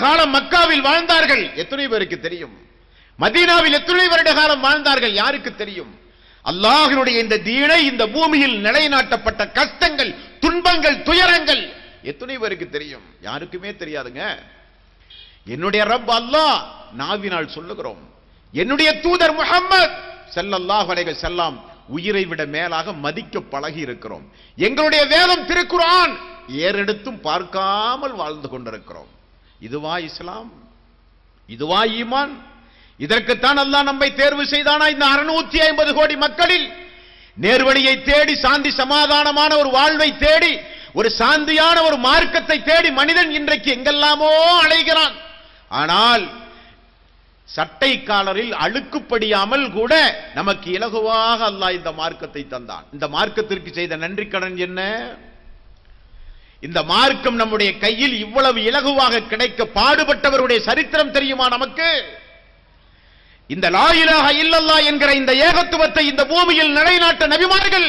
காலம் மக்காவில் வாழ்ந்தார்கள், எத்தனை பேருக்கு தெரியும்? மதீனாவில் எத்தனை வருட காலம் வாழ்ந்தார்கள், யாருக்கு தெரியும்? அல்லாஹ்வினுடைய இந்த தீனை இந்த பூமியில் நிலைநாட்டப்பட்ட கஷ்டங்கள், துன்பங்கள், துயரங்கள் எத்தனை பேருக்கு தெரியும்? யாருக்குமே தெரியாதுங்க. என்னுடைய ரப் அல்லாஹ் நாவினால் சொல்லுகிறோம், என்னுடைய தூதர் முஹம்மது ஸல்லல்லாஹு அலைஹி வஸல்லம் உயிரை விட மேலாக மதிக்க பழகி இருக்கிறோம். எங்களுடைய வேதம் திருக்குர்ஆன் ஏறெடுத்தும் பார்க்காமல் வாழ்ந்து கொண்டிருக்கிறோம். இதுவா இஸ்லாம்? இதுவா ஈமான்? இதற்குத்தான் அல்லாஹ் நம்மை தேர்வு செய்தானா? இந்த 650 கோடி மக்களில் நேர்வழியை தேடி, சாந்தி சமாதானமான ஒரு வாழ்வை தேடி, ஒரு சாந்தியான ஒரு மார்க்கத்தை தேடி மனிதன் இன்றைக்கு எங்கெல்லாமோ அலைகிறான். ஆனால் சட்டை காலரில் அழுக்குப்படியாமல் கூட நமக்கு இலகுவாக அல்லாஹ் இந்த மார்க்கத்தை தந்தான். இந்த மார்க்கத்திற்கு செய்த நன்றி கடன் என்ன? இந்த மார்க்கம் நம்முடைய கையில் இவ்வளவு இலகுவாக கிடைக்க பாடுபட்டவருடைய சரித்திரம் தெரியுமா நமக்கு? இந்த லா இலாஹ இல்லல்லாஹ் என்கிற இந்த ஏகத்துவத்தை இந்த பூமியில் நிலைநாட்ட நபிமார்கள்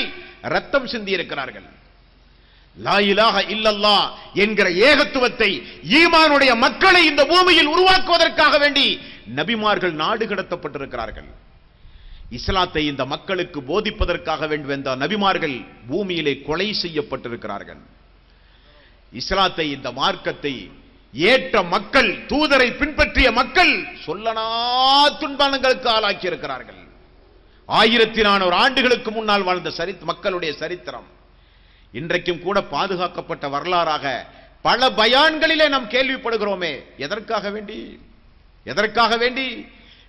ரத்தம் சிந்தி இருக்கிறார்கள். லா இலாஹ இல்லல்லாஹ் என்கிற ஏகத்துவத்தை, ஈமானுடைய மக்களை இந்த பூமியில் உருவாக்குவதற்காக வேண்டி நபிமார்கள் நாடு கடத்தப்பட்டிருக்கிறார்கள். இஸ்லாத்தை இந்த மக்களுக்கு போதிப்பதற்காக வேண்டி வந்த நபிமார்கள் பூமியிலே கொலை செய்யப்பட்டிருக்கிறார்கள். இஸ்லாத்தை, இந்த மார்க்கத்தை ஏற்ற மக்கள், தூதரை பின்பற்றிய மக்கள் சொல்லனா துன்பங்களுக்கு ஆளாக்கி இருக்கிறார்கள். 1400 ஆண்டுகளுக்கு முன்னால் வாழ்ந்த மக்களுடைய சரித்திரம் இன்றைக்கும் கூட பாதுகாக்கப்பட்ட வரலாறாக பல பயான்களிலே நாம் கேள்விப்படுகிறோமே. எதற்காக வேண்டி? எதற்காக வேண்டி?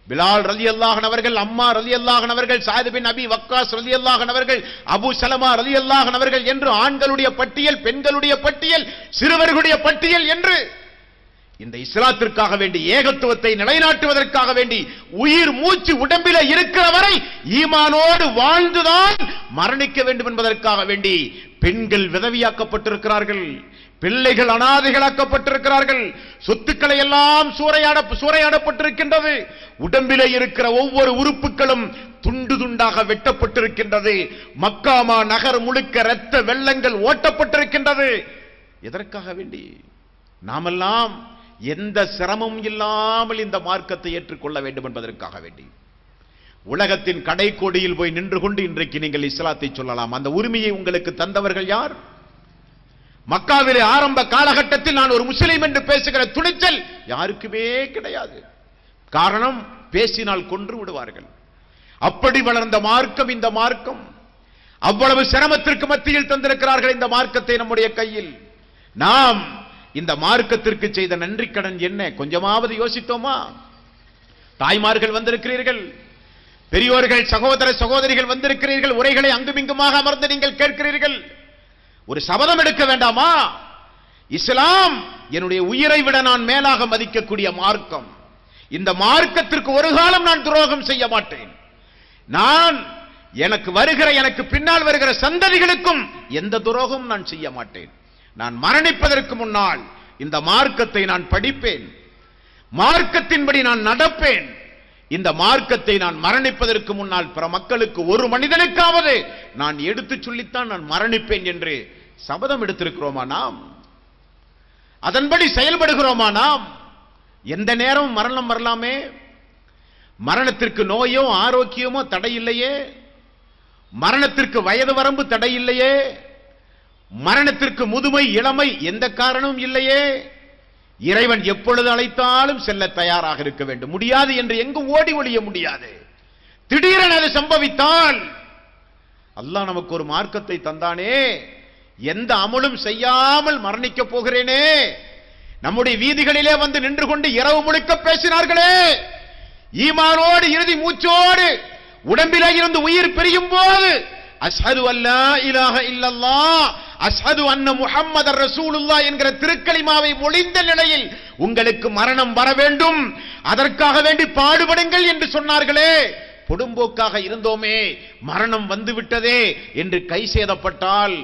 பிலால் ரலியல்லாஹு அன்ஹு அவர்கள், அம்மார் ரலியல்லாஹு அன்ஹு அவர்கள், சாத் பின் அபி வக்காஸ் ரலியல்லாஹு அன்ஹு அவர்கள், அபூ சலமா ரலியல்லாஹு அன்ஹு அவர்கள் என்று ஆண்களுடைய பட்டியல், பெண்களுடைய பட்டியல், சிறுவர்களுடைய பட்டியல் என்று இந்த இஸ்லாத்திற்காக வேண்டி, ஏகத்துவத்தை நிலைநாட்டுவதற்காக வேண்டி உயிர் மூச்சு உடம்பில இருக்கிற வரை ஈமானோடு வாழ்ந்துதான் மரணிக்க வேண்டும் என்பதற்காக வேண்டி பெண்கள் விதவியாக்கப்பட்டிருக்கிறார்கள், பிள்ளைகள் அனாதைகளாக்கப்பட்டிருக்கிறார்கள், சொத்துக்களை எல்லாம் சூறையாடப்பட்டிருக்கின்றது, உடம்பிலே இருக்கிற ஒவ்வொரு உறுப்புகளும் துண்டு துண்டாக வெட்டப்பட்டிருக்கின்றது, மக்காமா நகர் முழுக்க இரத்த வெள்ளங்கள் ஓட்டப்பட்டிருக்கின்றது. எதற்காக வேண்டி? நாமெல்லாம் எந்த சிரமமும் இல்லாமல் இந்த மார்க்கத்தை ஏற்றுக்கொள்ள வேண்டும் என்பதற்காக வேண்டி உலகத்தின் கடைக்கோடியில் போய் நின்று கொண்டு இன்றைக்கு நீங்கள் இஸ்லாத்தை சொல்லலாம். அந்த உரிமையை உங்களுக்கு தந்தவர்கள் யார்? மக்காவிலே ஆரம்ப காலகட்டத்தில் நான் ஒரு முஸ்லிம் என்று பேசுகிற துணிச்சல் யாருக்குமே கிடையாது. காரணம், பேசினால் கொன்று விடுவார்கள். அப்படி வளர்ந்த மார்க்கம் இந்த மார்க்கம். அவ்வளவு சிரமத்திற்கு மத்தியில் தந்திருக்கிறார்கள் இந்த மார்க்கத்தை நம்முடைய கையில். நாம் இந்த மார்க்கத்திற்கு செய்த நன்றி கடன் என்ன? கொஞ்சமாவது யோசித்தோமா? தாய்மார்கள் வந்திருக்கிறீர்கள், பெரியோர்கள், சகோதர சகோதரிகள் வந்திருக்கிறீர்கள், உரைகளை அங்குமிங்குமாக அமர்ந்து நீங்கள் கேட்கிறீர்கள். ஒரு சபதம் எடுக்க வேண்டாமா? இஸ்லாம் என்னுடைய உயிரை விட நான் மேலாக மதிக்கக்கூடிய மார்க்கம். இந்த மார்க்கத்திற்கு ஒரு காலம் நான் துரோகம் செய்ய மாட்டேன். நான் எனக்கு பின்னால் வருகிற சந்ததிகளுக்கும் எந்த துரோகம் நான் செய்ய மாட்டேன். நான் மரணிப்பதற்கு முன்னால் இந்த மார்க்கத்தை நான் படிப்பேன், மார்க்கத்தின்படி நான் நடப்பேன். இந்த மார்க்கத்தை நான் மரணிப்பதற்கு முன்னால் பிற மக்களுக்கு, ஒரு மனிதனுக்காவது நான் எடுத்து சொல்லித்தான் நான் மரணிப்பேன் என்று சபதம் எடுத்திருக்கிறோமா நாம்? அதன்படி செயல்படுகிறோமா நாம்? எந்த நேரம் மரணம் வரலாமே. மரணத்திற்கு நோயோ ஆரோக்கியமோ தடையில்லையே, மரணத்திற்கு வயது வரம்பு தடையில்லையே, மரணத்திற்கு முதுமை இளமை எந்த காரணமும் இல்லையே. இறைவன் எப்பொழுது அழைத்தாலும் செல்ல தயாராக இருக்க வேண்டும். முடியாது என்று எங்கும் ஓடி ஒளிய முடியாது. திடீரென அது சம்பவித்தால், அல்லாஹ் நமக்கு ஒரு மார்க்கத்தை தந்தானே, எந்த அமலும் செய்யாமல் மரணிக்க போகிறேனே. நம்முடைய வீதிகளிலே வந்து நின்று கொண்டு இரவு முழுக்க பேசினார்களே, ஈமானோடு இறுதி மூச்சோடு உடம்பிலே இருந்து உயிர் பிரியும் போது அஷ்ஹது அல்லா இலாஹ இல்லல்லாஹ் அஷ்ஹது அன்ன முஹம்மதர் ரசூலுல்லாஹ் என்கிற திருக்கலிமாவை மொழிந்த நிலையில் உங்களுக்கு மரணம் வர வேண்டும், அதற்காக வேண்டி பாடுபடுங்கள் என்று சொன்னார்களே. பொடும்போக்காக இருந்தோமே, மரணம் வந்துவிட்டதே என்று கை சேதப்பட்டால்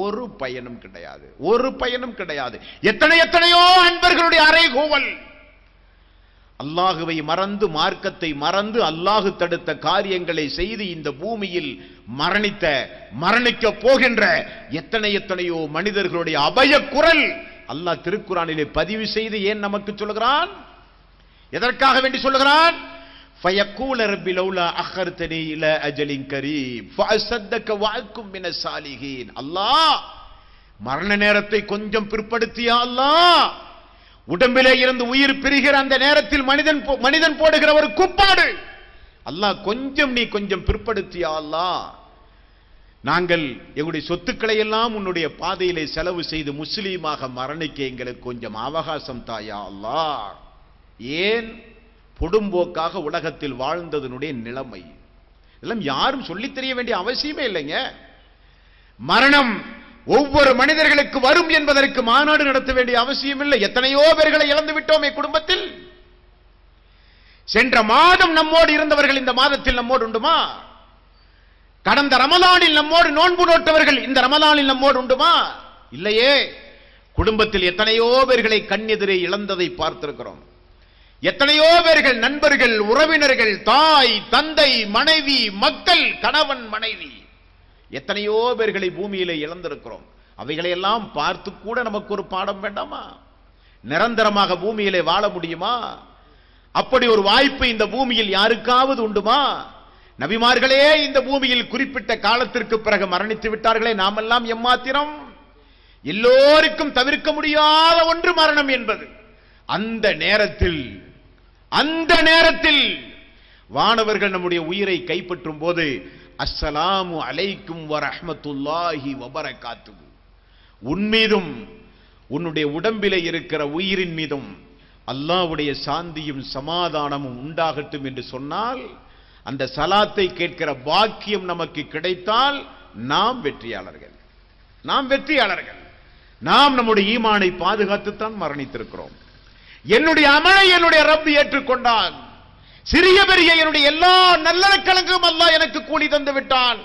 ஒரு பயனும் கிடையாது, ஒரு பயனும் கிடையாது. எத்தனையோ அன்பர்களுடைய அறைகூவல். அல்லாஹுவை மறந்து, மார்க்கத்தை மறந்து, அல்லாஹு தடுத்த காரியங்களை செய்து இந்த பூமியில் மரணிக்க போகின்ற எத்தனையோ மனிதர்களுடைய அபய குரல் அல்லாஹ் திருக்குர்ஆனிலே பதிவு செய்து ஏன் நமக்கு சொல்கிறான்? எதற்காக வேண்டி சொல்கிறான்? ஃபயக்கூல ரப்பி லௌலா அഖர்தனி இலா அஜலின் கரீம் ஃபஅஸத்தக வஅக்கும் மினஸ் சாலிஹீன். அல்லாஹ் மரண நேரத்தை கொஞ்சம் பிற்படுத்தியா அல்லாஹ், உடம்பிலே இருந்து உயிர் பிரிகிற அந்த நேரத்தில் மனிதன் போடுகிற ஒரு கூப்பாடு, அல்லாஹ் கொஞ்சம் நீ கொஞ்சம் பிற்படுத்தியா அல்லாஹ், நாங்கள் எங்களுடைய சொத்துக்களை எல்லாம் உன்னுடைய பாதையிலே செலவு செய்து முஸ்லீமாக மரணிக்க எங்களுக்கு கொஞ்சம் அவகாசம் தாயா அல்லாஹ். ஏன்? பொடும்போக்காக உலகத்தில் வாழ்ந்ததனுடைய நிலைமை எல்லாம் யாரும் சொல்லித் தெரிய வேண்டிய அவசியமே இல்லைங்க. மரணம் ஒவ்வொரு மனிதர்களுக்கு வரும் என்பதற்கு மாநாடு நடத்த வேண்டிய அவசியம் இல்லை. எத்தனையோ பேர்களை இழந்து விட்டோமே குடும்பத்தில். சென்ற மாதம் நம்மோடு இருந்தவர்கள் இந்த மாதத்தில் நம்மோடு உண்டுமா? கடந்த ரமலானில் நம்மோடு நோன்பு நோட்டவர்கள் இந்த ரமலானில் நம்மோடு உண்டுமா? இல்லையே. குடும்பத்தில் எத்தனையோ பேர்களை கண்ணெதிரே இழந்ததை பார்த்திருக்கிறோம். எத்தனையோ பேர்கள், நண்பர்கள், உறவினர்கள், தாய், தந்தை, மனைவி, மக்கள், கணவன், மனைவி, எத்தனையோ பேர்களை பூமியிலே இழந்திருக்கிறோம். அவைகளை எல்லாம் பார்த்து கூட நமக்கு ஒரு பாடம் வேண்டாமா? நிரந்தரமாக பூமியிலே வாழ முடியுமா? அப்படி ஒரு வாய்ப்பு இந்த பூமியில் யாருக்காவது உண்டுமா? நபிமார்களே இந்த பூமியில் குறிப்பிட்ட காலத்திற்கு பிறகு மரணித்து விட்டார்களே, நாமெல்லாம் எம்மாத்திரம்? எல்லோருக்கும் தவிர்க்க முடியாத ஒன்று மரணம் என்பது. அந்த நேரத்தில் வானவர்கள் நம்முடைய உயிரை கைப்பற்றும் போது அஸ்ஸலாமு அலைக்கும் வரஹ்மத்துல்லாஹி வபரகாத்துஹு, உன் மீதும் உன்னுடைய உடம்பிலே இருக்கிற உயிரின் மீதும் அல்லாஹ்வுடைய சாந்தியும் சமாதானமும் உண்டாகட்டும் என்று சொன்னால், அந்த சலாத்தை கேட்கிற பாக்கியம் நமக்கு கிடைத்தால் நாம் வெற்றியாளர்கள். நாம் நம்முடைய ஈமானை பாதுகாத்துத்தான் மரணித்திருக்கிறோம். என்னுடைய அமலை என்னுடைய ரப் ஏற்றுக்கொண்டான். சிறிய பெரிய என்னுடைய எல்லா நல்லறக்கணக்கும் அல்லாஹ் எனக்கு கூலி தந்து விட்டான்.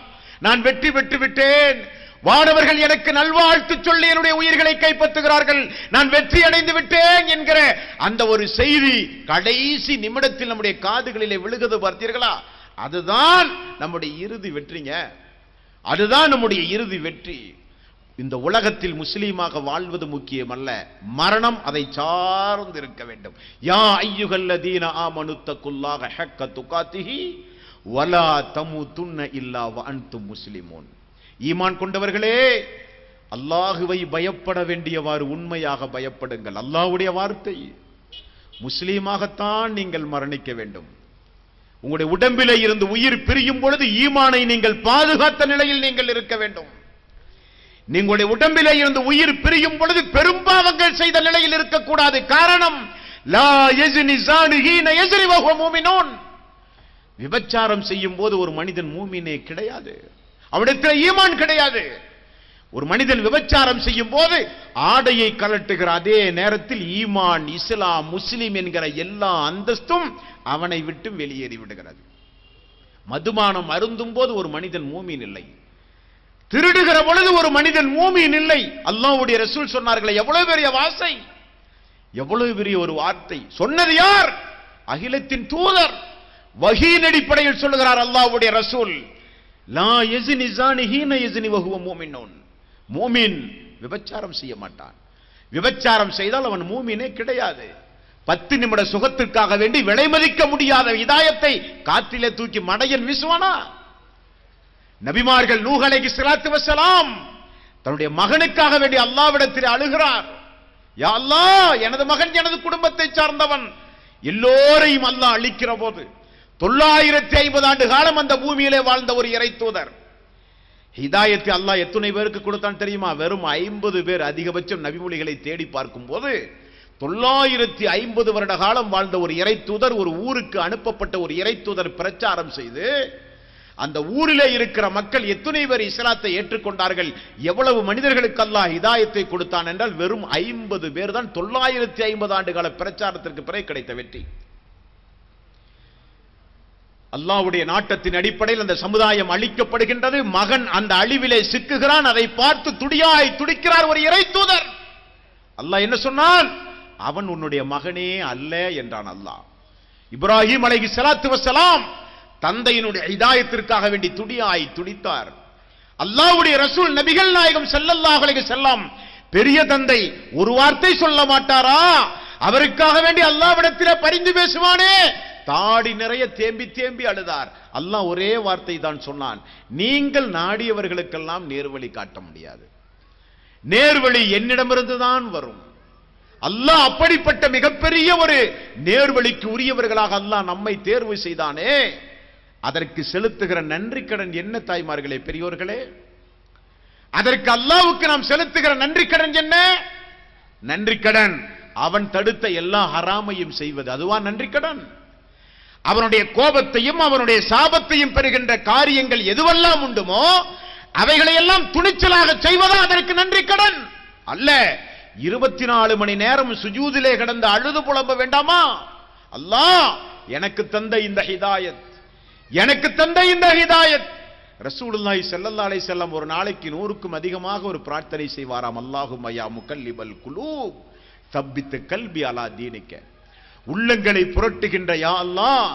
நான் வெற்றி பெற்று விட்டேன். வானவர்கள் எனக்கு நல்வாழ்த்து சொல்லி என்னுடைய உயிர்களை கைப்பற்றுகிறார்கள். நான் வெற்றி அடைந்து விட்டேன் என்கிற அந்த ஒரு செய்தி கடைசி நிமிடத்தில் நம்முடைய காதுகளிலே விழுகிறது பார்த்தீர்களா? அதுதான் நம்முடைய இறுதி வெற்றிங்க. அதுதான் நம்முடைய இறுதி வெற்றி. இந்த உலகத்தில் முஸ்லீமாக வாழ்வது முக்கியமல்ல, மரணம் அதை சார்ந்து இருக்க வேண்டும். யா அய்யுஹல்லதீன ஆமனு தக்குல்லாஹ ஹக்க துகாத்திஹி வலா தமூதுன்ன இல்லா வ அன்தும் முஸ்லிமூன். ஈமான் கொண்டவர்களே, அல்லாஹுவை பயப்பட வேண்டியவாறு உண்மையாக பயப்படுங்கள். அல்லாஹ்வுடைய வார்த்தை. முஸ்லீமாகத்தான் நீங்கள் மரணிக்க வேண்டும். உங்களுடைய உடம்பிலே இருந்து உயிர் பிரியும் பொழுது ஈமானை நீங்கள் பாதுகாத்த நிலையில் நீங்கள் இருக்க வேண்டும். நீங்களுடைய உடம்பிலே இருந்து உயிர் பிரியும் பொழுது பெரும்பாவங்கள் செய்த நிலையில் இருக்கக்கூடாது. காரணம், லா யஸ்னி ஸானி ஹீன யஸ்னி வஹுவ மூமினூன். விபச்சாரம் செய்யும் போது ஒரு மனிதன் மூமினே கிடையாது, அவனிடத்தில் ஈமான் கிடையாது. ஒரு மனிதன் விபச்சாரம் செய்யும் போது ஆடையை கலட்டுகிற அதே நேரத்தில் ஈமான், இஸ்லாம், முஸ்லிம் என்கிற எல்லா அந்தஸ்தும் அவனை விட்டு வெளியேறி விடுகிறது. மதுபானம் அருந்தும் போது ஒரு மனிதன் மூமின் இல்லை. திருடுகிற பொழுது ஒரு மனிதன் மூமின் இல்லை. அல்லாஹ்வுடைய ரசூல் சொன்னார்களே, எவ்வளவு பெரிய வார்த்தை, எவ்வளவு பெரிய ஒரு வார்த்தை. சொன்னது யார்? அகிலத்தின் தூதர். வஹீயின் அடிப்படையில் சொல்லுகிறார் அல்லாஹ்வுடைய ரசூல், லா யஸ்னி ஸானி ஹீன யஸ்னி வஹுவ மூமினூன். மூமின் விபச்சாரம் செய்ய மாட்டான். விபச்சாரம் செய்தால் அவன் மூமினே கிடையாது. 10 நிமிட சுகத்திற்காக வேண்டி விலை மதிக்க முடியாத ஹிதாயத்தை காற்றிலே தூக்கி மடையன் வீசுவானா? நபிமார்கள் நூஹ் அலைஹிஸ்ஸலாத்து வஸ்ஸலாம் தன்னுடைய மகனுக்காக வேண்டி அல்லாஹ்விடத்தில் அழுகிறார். யா அல்லாஹ், எனது மகன் எனது குடும்பத்தை சார்ந்தவன். எல்லோரையும் அல்லாஹ் அழிக்கிற போது 950 ஆண்டு காலம் அந்த பூமியிலே வாழ்ந்த ஒரு இறை தூதர். ஹிதாயத்தை அல்லாஹ் எத்தனை பேருக்கு கொடுத்தான் தெரியுமா? வெறும் 50 பேர். அதிகபட்சம் நபிமொழிகளை தேடி பார்க்கும் போது 950 வருட காலம் வாழ்ந்த ஒரு இறை தூதர், ஒரு ஊருக்கு அனுப்பப்பட்ட ஒரு இறை தூதர் பிரச்சாரம் செய்து அந்த ஊரிலே இருக்கிற மக்கள் எத்தனை பேர் இஸ்லாத்தை ஏற்றுக்கொண்டார்கள்? எவ்வளவு மனிதர்களுக்கு அல்லாஹ் ஹிதாயத்தை கொடுத்தான் என்றால் வெறும் 50 பேர் தான் 950 ஆண்டு கால பிரச்சாரத்திற்கு பிறகு கிடைத்த வெற்றி. அல்லாஹ்வுடைய நாட்டத்தின் அடிப்படையில் அந்த சமுதாயம் அழிக்கப்படுகின்றது. மகன் அந்த அழிவிலே சிக்குகிறான். அதை பார்த்து துடியாய் துடிக்கிறார் ஒரு இறை தூதர். அல்லாஹ் என்ன சொன்னான்? அவன் உன்னுடைய மகனே அல்ல என்றான் அல்லாஹ். இப்ராஹிம் அலைஹிஸ்ஸலாத்து வஸ்ஸலாம் தந்தையினுடைய ஹிதாயத்திற்காக வேண்டி துடியாய் துடித்தார். அல்லாஹ்வுடைய ரசூல் நபிகள் நாயகம் ஸல்லல்லாஹு அலைஹி வஸல்லம் பெரிய தந்தை ஒரு வார்த்தை சொல்ல மாட்டாரா? அவருக்காக வேண்டி அல்லாஹ்விடத்தில் பரிந்து பேசுவானே, தாடி நிறைய தேம்பி தேம்பி அழுதார். அல்லாஹ் ஒரே வார்த்தை தான் சொன்னான், நீங்கள் நாடியவர்களுக்கெல்லாம் நேர்வழி காட்ட முடியாது, நேர்வழி என்னிடமிருந்து தான் வரும். அல்லாஹ் அப்படிப்பட்ட மிகப்பெரிய ஒரு நேர்வழிக்கு உரியவர்களாக அல்லாஹ் நம்மை தேர்வு செய்தானே, அதற்கு செலுத்துகிற நன்றி கடன் என்ன தாய்மார்களே, பெரியோர்களே? அதற்கு அல்லாஹ்வுக்கு நாம் செலுத்துகிற நன்றி கடன் என்ன? நன்றி கடன் அவன் தடுத்த எல்லா ஹராமையும் செய்வது, அதுவா நன்றி கடன்? அவனுடைய கோபத்தையும் அவனுடைய சாபத்தையும் பெறுகின்ற காரியங்கள் எதுவெல்லாம் உண்டுமோ அவைகளையெல்லாம் துணிச்சலாக செய்வதா அதற்கு நன்றி கடன் அல்ல. 24 மணி நேரம் சுஜூதிலே கிடந்து அழுது புலம்ப வேண்டாமா? அல்லாஹ் எனக்கு தந்த இந்த ஹிதாயத், எனக்கு தந்த இந்த ஹிதாயத். ரசூலுல்லாஹி ஸல்லல்லாஹு அலைஹி வஸல்லம் ஒரு நாளைக்கு 100க்கும் அதிகமாக ஒரு பிரார்த்தனை செய்வாராம். அல்லாஹும்ம யா முகல்லிபல் குலூப் தப்பித்து கல்பி அலா தீனிக்க. உள்ளங்களை புரட்டுகின்ற யா அல்லாஹ்,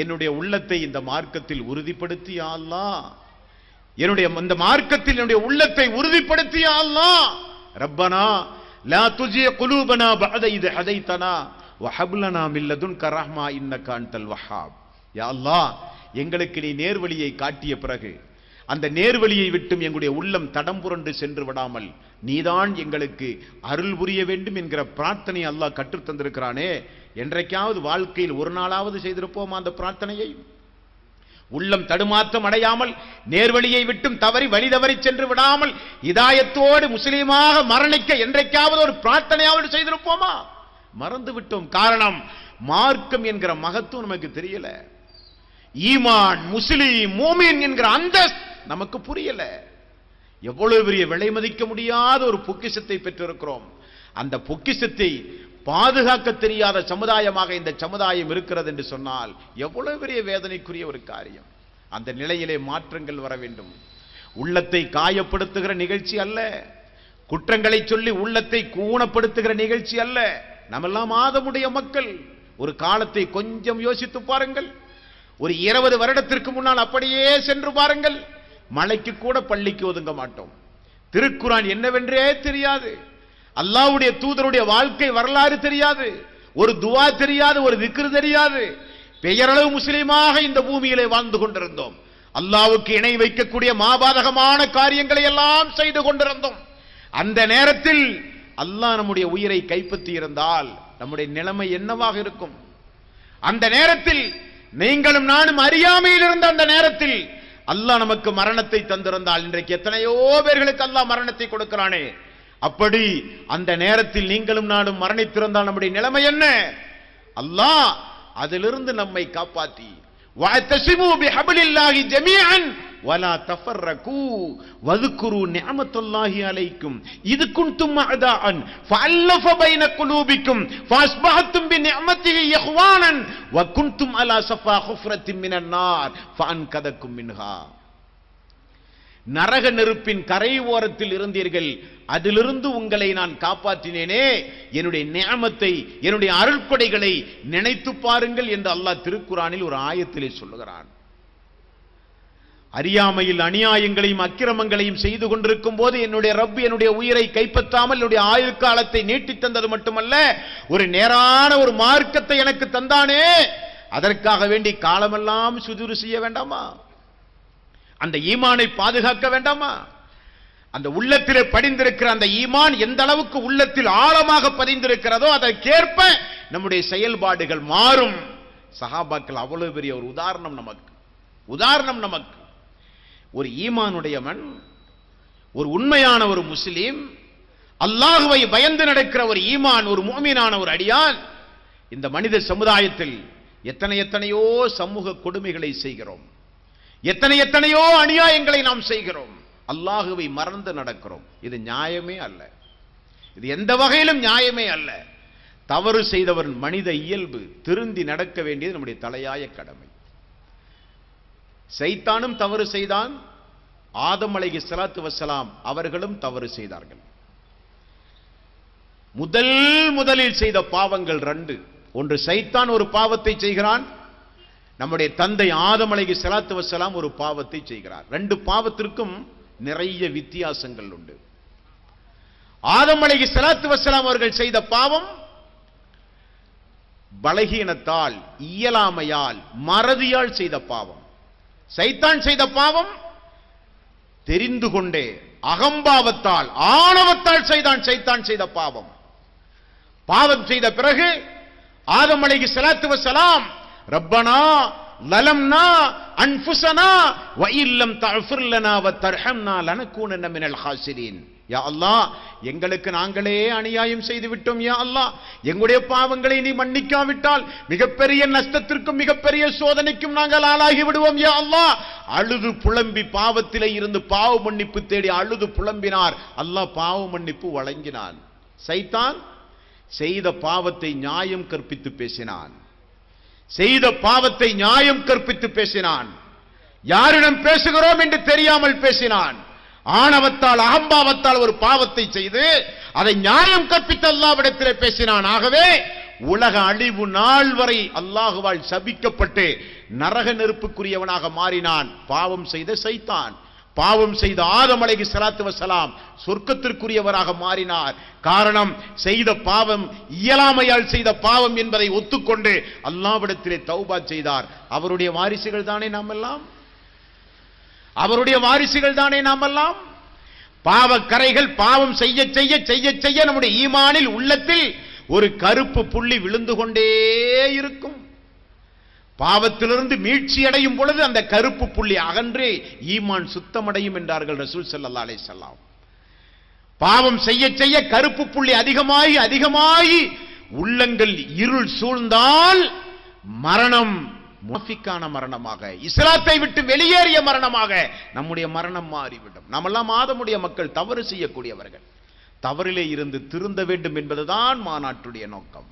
என்னுடைய உள்ளத்தை இந்த மார்க்கத்தில் உறுதிப்படுத்தி யா அல்லாஹ், என்னுடைய இந்த மார்க்கத்தில் என்னுடைய உள்ளத்தை உறுதிப்படுத்தி யா அல்லாஹ். ரப்பனா லா துஜி குலூபனா பஅத இத் ஹதைதனா வ ஹப் லனா மின் லதுன்க ரஹ்மா இன்னக அன்தல் வஹ்ஹாப். யா அல்லாஹ், எங்களுக்கு நீ நேர்வழியை காட்டிய பிறகு அந்த நேர்வழியை விட்டும் எங்களுடைய உள்ளம் தடம் புரண்டு சென்று விடாமல் நீதான் எங்களுக்கு அருள் புரிய வேண்டும் என்கிற பிரார்த்தனை அல்லாஹ் கற்றுத் தந்திருக்கிறானே. என்றைக்காவது வாழ்க்கையில் ஒரு நாளாவது செய்திருப்போமா அந்த பிரார்த்தனையை? உள்ளம் தடுமாற்றம் அடையாமல் நேர்வழியை விட்டும் தவறி வழி தவறி சென்று விடாமல் இதாயத்தோடு முஸ்லீமாக மரணிக்க என்றைக்காவது ஒரு பிரார்த்தனையாவது செய்திருப்போமா? மறந்து விட்டோம். காரணம், மார்க்கம் என்கிற மகத்துவம் நமக்கு தெரியல. ஈமான், முஸ்லிம், மூமின் என்கிற அந்தஸ்து நமக்கு புரியல. எவ்வளவு பெரிய விலை மதிக்க முடியாத ஒரு பொக்கிஷத்தை பெற்றிருக்கிறோம். அந்த பொக்கிஷத்தை பாதுகாக்க தெரியாத சமுதாயமாக இந்த சமுதாயம் இருக்கிறது என்று சொன்னால் எவ்வளவு பெரிய வேதனைக்குரிய ஒரு காரியம். அந்த நிலையிலே மாற்றங்கள் வர வேண்டும். உள்ளத்தை காயப்படுத்துகிற நிகழ்ச்சி அல்ல, குற்றங்களை சொல்லி உள்ளத்தை கூணப்படுத்துகிற நிகழ்ச்சி அல்ல. நம்மெல்லாம் ஆதமுடைய மக்கள். ஒரு காலத்தை கொஞ்சம் யோசித்து பாருங்கள். ஒரு 20 வருடத்திற்கு முன்னால் அப்படியே சென்று பாருங்கள். மழைக்கு கூட பள்ளிக்கு ஒதுங்க மாட்டோம். திருக்குர்ஆன் என்னவென்றே தெரியாது, அல்லாஹ்வுடைய தூதருடைய வாழ்க்கை வரலாறு தெரியாது, ஒரு துஆ தெரியாது, ஒரு திக்ர் தெரியாது. பெயரளவு முஸ்லிமாக இந்த பூமியிலே வாழ்ந்து கொண்டிருந்தோம். அல்லாஹ்வுக்கு இணை வைக்கக்கூடிய மாபாதகமான காரியங்களை எல்லாம் செய்து கொண்டிருந்தோம். அந்த நேரத்தில் அல்லாஹ் நம்முடைய உயிரை கைப்பற்றி இருந்தால் நம்முடைய நிலைமை என்னவாக இருக்கும்? அந்த நேரத்தில் நீங்களும் நானும் அறியாமையில் இருந்த அந்த நேரத்தில் அல்லாஹ் நமக்கு மரணத்தை தந்திருந்தால் இன்றைக்கு எத்தனையோ பேர்களுக்கு அல்லாஹ் மரணத்தை கொடுக்கிறானே. அப்படி அந்த நேரத்தில் நீங்களும் நானும் மரணித்திருந்தால் நம்முடைய நிலைமை என்ன? அல்லாஹ் அதிலிருந்து நம்மை காப்பாற்றி வஅத்தஸிமு பிஹப்லில்லாஹி ஜமீஅன் வலா தஃபர்ரகு வذ்குரு நிஅமத்துல்லாஹி அலைக்கும் இத் குன்தும் அஅதாஅன் ஃபஅல்லஃப பைன குலூபிக்கும் ஃபஅஸ்பஹத்தும் பிநிஅமத்திஹி இஹ்வானன் வ குன்தும் அலா ஸஃபா ஹுஃப்ரத்தின் மினன் நார் ஃபஅன்கதக்கும் மின்ஹா. நரக நெருப்பின் கரை ஓரத்தில் இருந்தீர்கள், அதிலிருந்து உங்களை நான் காப்பாற்றினேனே. என்னுடைய நிஅமத்தை, என்னுடைய அருள்கொடைகளை நினைத்து பாருங்கள் என்று அல்லாஹ் திருக்குர்ஆனில் ஒரு ஆயத்திலே சொல்லுகிறான். அறியாமையில் அநியாயங்களையும் அக்கிரமங்களையும் செய்து கொண்டிருக்கும் போது என்னுடைய ரப் என்னுடைய உயிரை கைப்பற்றாமல் என்னுடைய ஆயுள் காலத்தை நீட்டித் தந்தது மட்டுமல்ல, ஒரு நேரான ஒரு மார்க்கத்தை எனக்கு தந்தானே. அதற்காக வேண்டி காலமெல்லாம் சுஜூது செய்ய வேண்டாமா? அந்த ஈமானை பாதுகாக்க வேண்டாமா? அந்த உள்ளத்திலே படிந்திருக்கிற அந்த ஈமான் எந்த அளவுக்கு உள்ளத்தில் ஆழமாக பதிந்திருக்கிறதோ அதற்கேற்ப நம்முடைய செயல்பாடுகள் மாறும். சஹாபாக்கள் அவ்வளவு பெரிய ஒரு உதாரணம் நமக்கு. ஒரு ஈமானுடையவன், ஒரு உண்மையான ஒரு முஸ்லிம், அல்லாஹ்வை பயந்து நடக்கிற ஒரு ஈமான், ஒரு முஃமினான ஒரு அடியான். இந்த மனித சமுதாயத்தில் எத்தனையோ சமூக கொடுமைகளை செய்கிறோம், எத்தனையோ அநியாயங்களை நாம் செய்கிறோம், அல்லாஹ்வை மறந்து நடக்கிறோம். இது நியாயமே அல்ல, இது எந்த வகையிலும் நியாயமே அல்ல. தவறு செய்தவர் மனித இயல்பு, திருந்தி நடக்க வேண்டியது நம்முடைய தலையாய கடமை. சைத்தானும் தவறு செய்தான், ஆதம் அலைஹிஸ்ஸலாத்து வஸ்ஸலாம் அவர்களும் தவறு செய்தார்கள். முதலில் செய்த பாவங்கள் 2. ஒன்று, சைத்தான் ஒரு பாவத்தை செய்கிறான், நம்முடைய தந்தை ஆதம் அலைஹிஸ்ஸலாத்து வஸ்ஸலாம் ஒரு பாவத்தை செய்கிறார். 2 பாவத்திற்கும் நிறைய வித்தியாசங்கள் உண்டு. ஆதம் அலைஹிஸ்ஸலாத்து வஸ்ஸலாம் அவர்கள் செய்த பாவம் பலகீனத்தால், இயலாமையால், மறதியால் செய்த பாவம். சைத்தான் செய்த பாவம் தெரிந்து கொண்டே அகம்பாவத்தால், ஆணவத்தால் சைத்தான் செய்த பாவம். பாவம் செய்த பிறகு ஆதம் அலைஹிஸ்ஸலாத்து வஸ்ஸலாம் ரப்பனா லலம்னா அன்ஃபுஸனா வ இல்லம் தஃபிர் லனா வ தர்ஹம்னா லனகூனன்ன மினல் ஹாசிரீன். யா அல்லாஹ், எங்களுக்கு நாங்களே அநியாயம் செய்து விட்டோம். யா அல்லாஹ், எங்களுடைய பாவங்களை நீ மன்னிக்காவிட்டால் மிகப்பெரிய நஷ்டத்திற்கும் மிகப்பெரிய சோதனைக்கும் நாங்கள் ஆளாகி விடுவோம். யா அல்லாஹ், அழுது புலம்பி பாவத்திலே இருந்து பாவ மன்னிப்பு தேடி அழுது புலம்பினார். அல்லாஹ் பாவ மன்னிப்பு வழங்கினான். சைத்தான் செய்த பாவத்தை நியாயம் கற்பித்து பேசினான். செய்த பாவத்தை நியாயம் கற்பித்து பேசினான். யாரிடம் பேசுகிறோம் என்று தெரியாமல் பேசினான். ஆணவத்தால், அகம்பாவத்தால் ஒரு பாவத்தை செய்து அதை நியாயம் கற்பித்து அல்லாஹ்விடத்திலே பேசினான். ஆகவே உலக அழிவு நாள் வரை அல்லாஹுவால் சபிக்கப்பட்டு நரக நெருப்புக்குரியவனாக மாறினான் பாவம் செய்த சைத்தான். பாவம் செய்த ஆதம் அலைஹிஸ்ஸலாத்து வஸ்ஸலாம் சொர்க்கத்திற்குரியவராக மாறினார். காரணம், செய்த பாவம் இயலாமையால் செய்த பாவம் என்பதை ஒத்துக்கொண்டு அல்லாஹ்விடத்திலே தௌபா செய்தார். அவருடைய வாரிசுகள் தானே நாமெல்லாம், அவருடைய வாரிசுகள் தானே நாமெல்லாம். பாவக்கரைகள் பாவம் செய்ய செய்ய செய்ய செய்ய நம்முடைய ஈமானில், உள்ளத்தில் ஒரு கருப்பு புள்ளி விழுந்து கொண்டே இருக்கும். பாவத்திலிருந்து மீட்சி அடையும் பொழுது அந்த கருப்பு புள்ளி அகன்று ஈமான் சுத்தமடையும் என்றார்கள் ரசூல் ஸல்லல்லாஹு அலைஹி வஸல்லம். பாவம் செய்ய செய்ய கருப்பு புள்ளி அதிகமாகி அதிகமாகி உள்ளங்கள் இருள் சூழ்ந்தால் மரணம் முனாஃபிக்கான மரணமாக, இஸ்லாத்தை விட்டு வெளியேறிய மரணமாக நம்முடைய மரணம் மாறிவிடும். நாமெல்லாம் ஆதமுடைய மக்கள், தவறு செய்யக்கூடியவர்கள். தவறிலே இருந்து திருந்த வேண்டும் என்பதுதான் மாநாட்டுடைய நோக்கம்.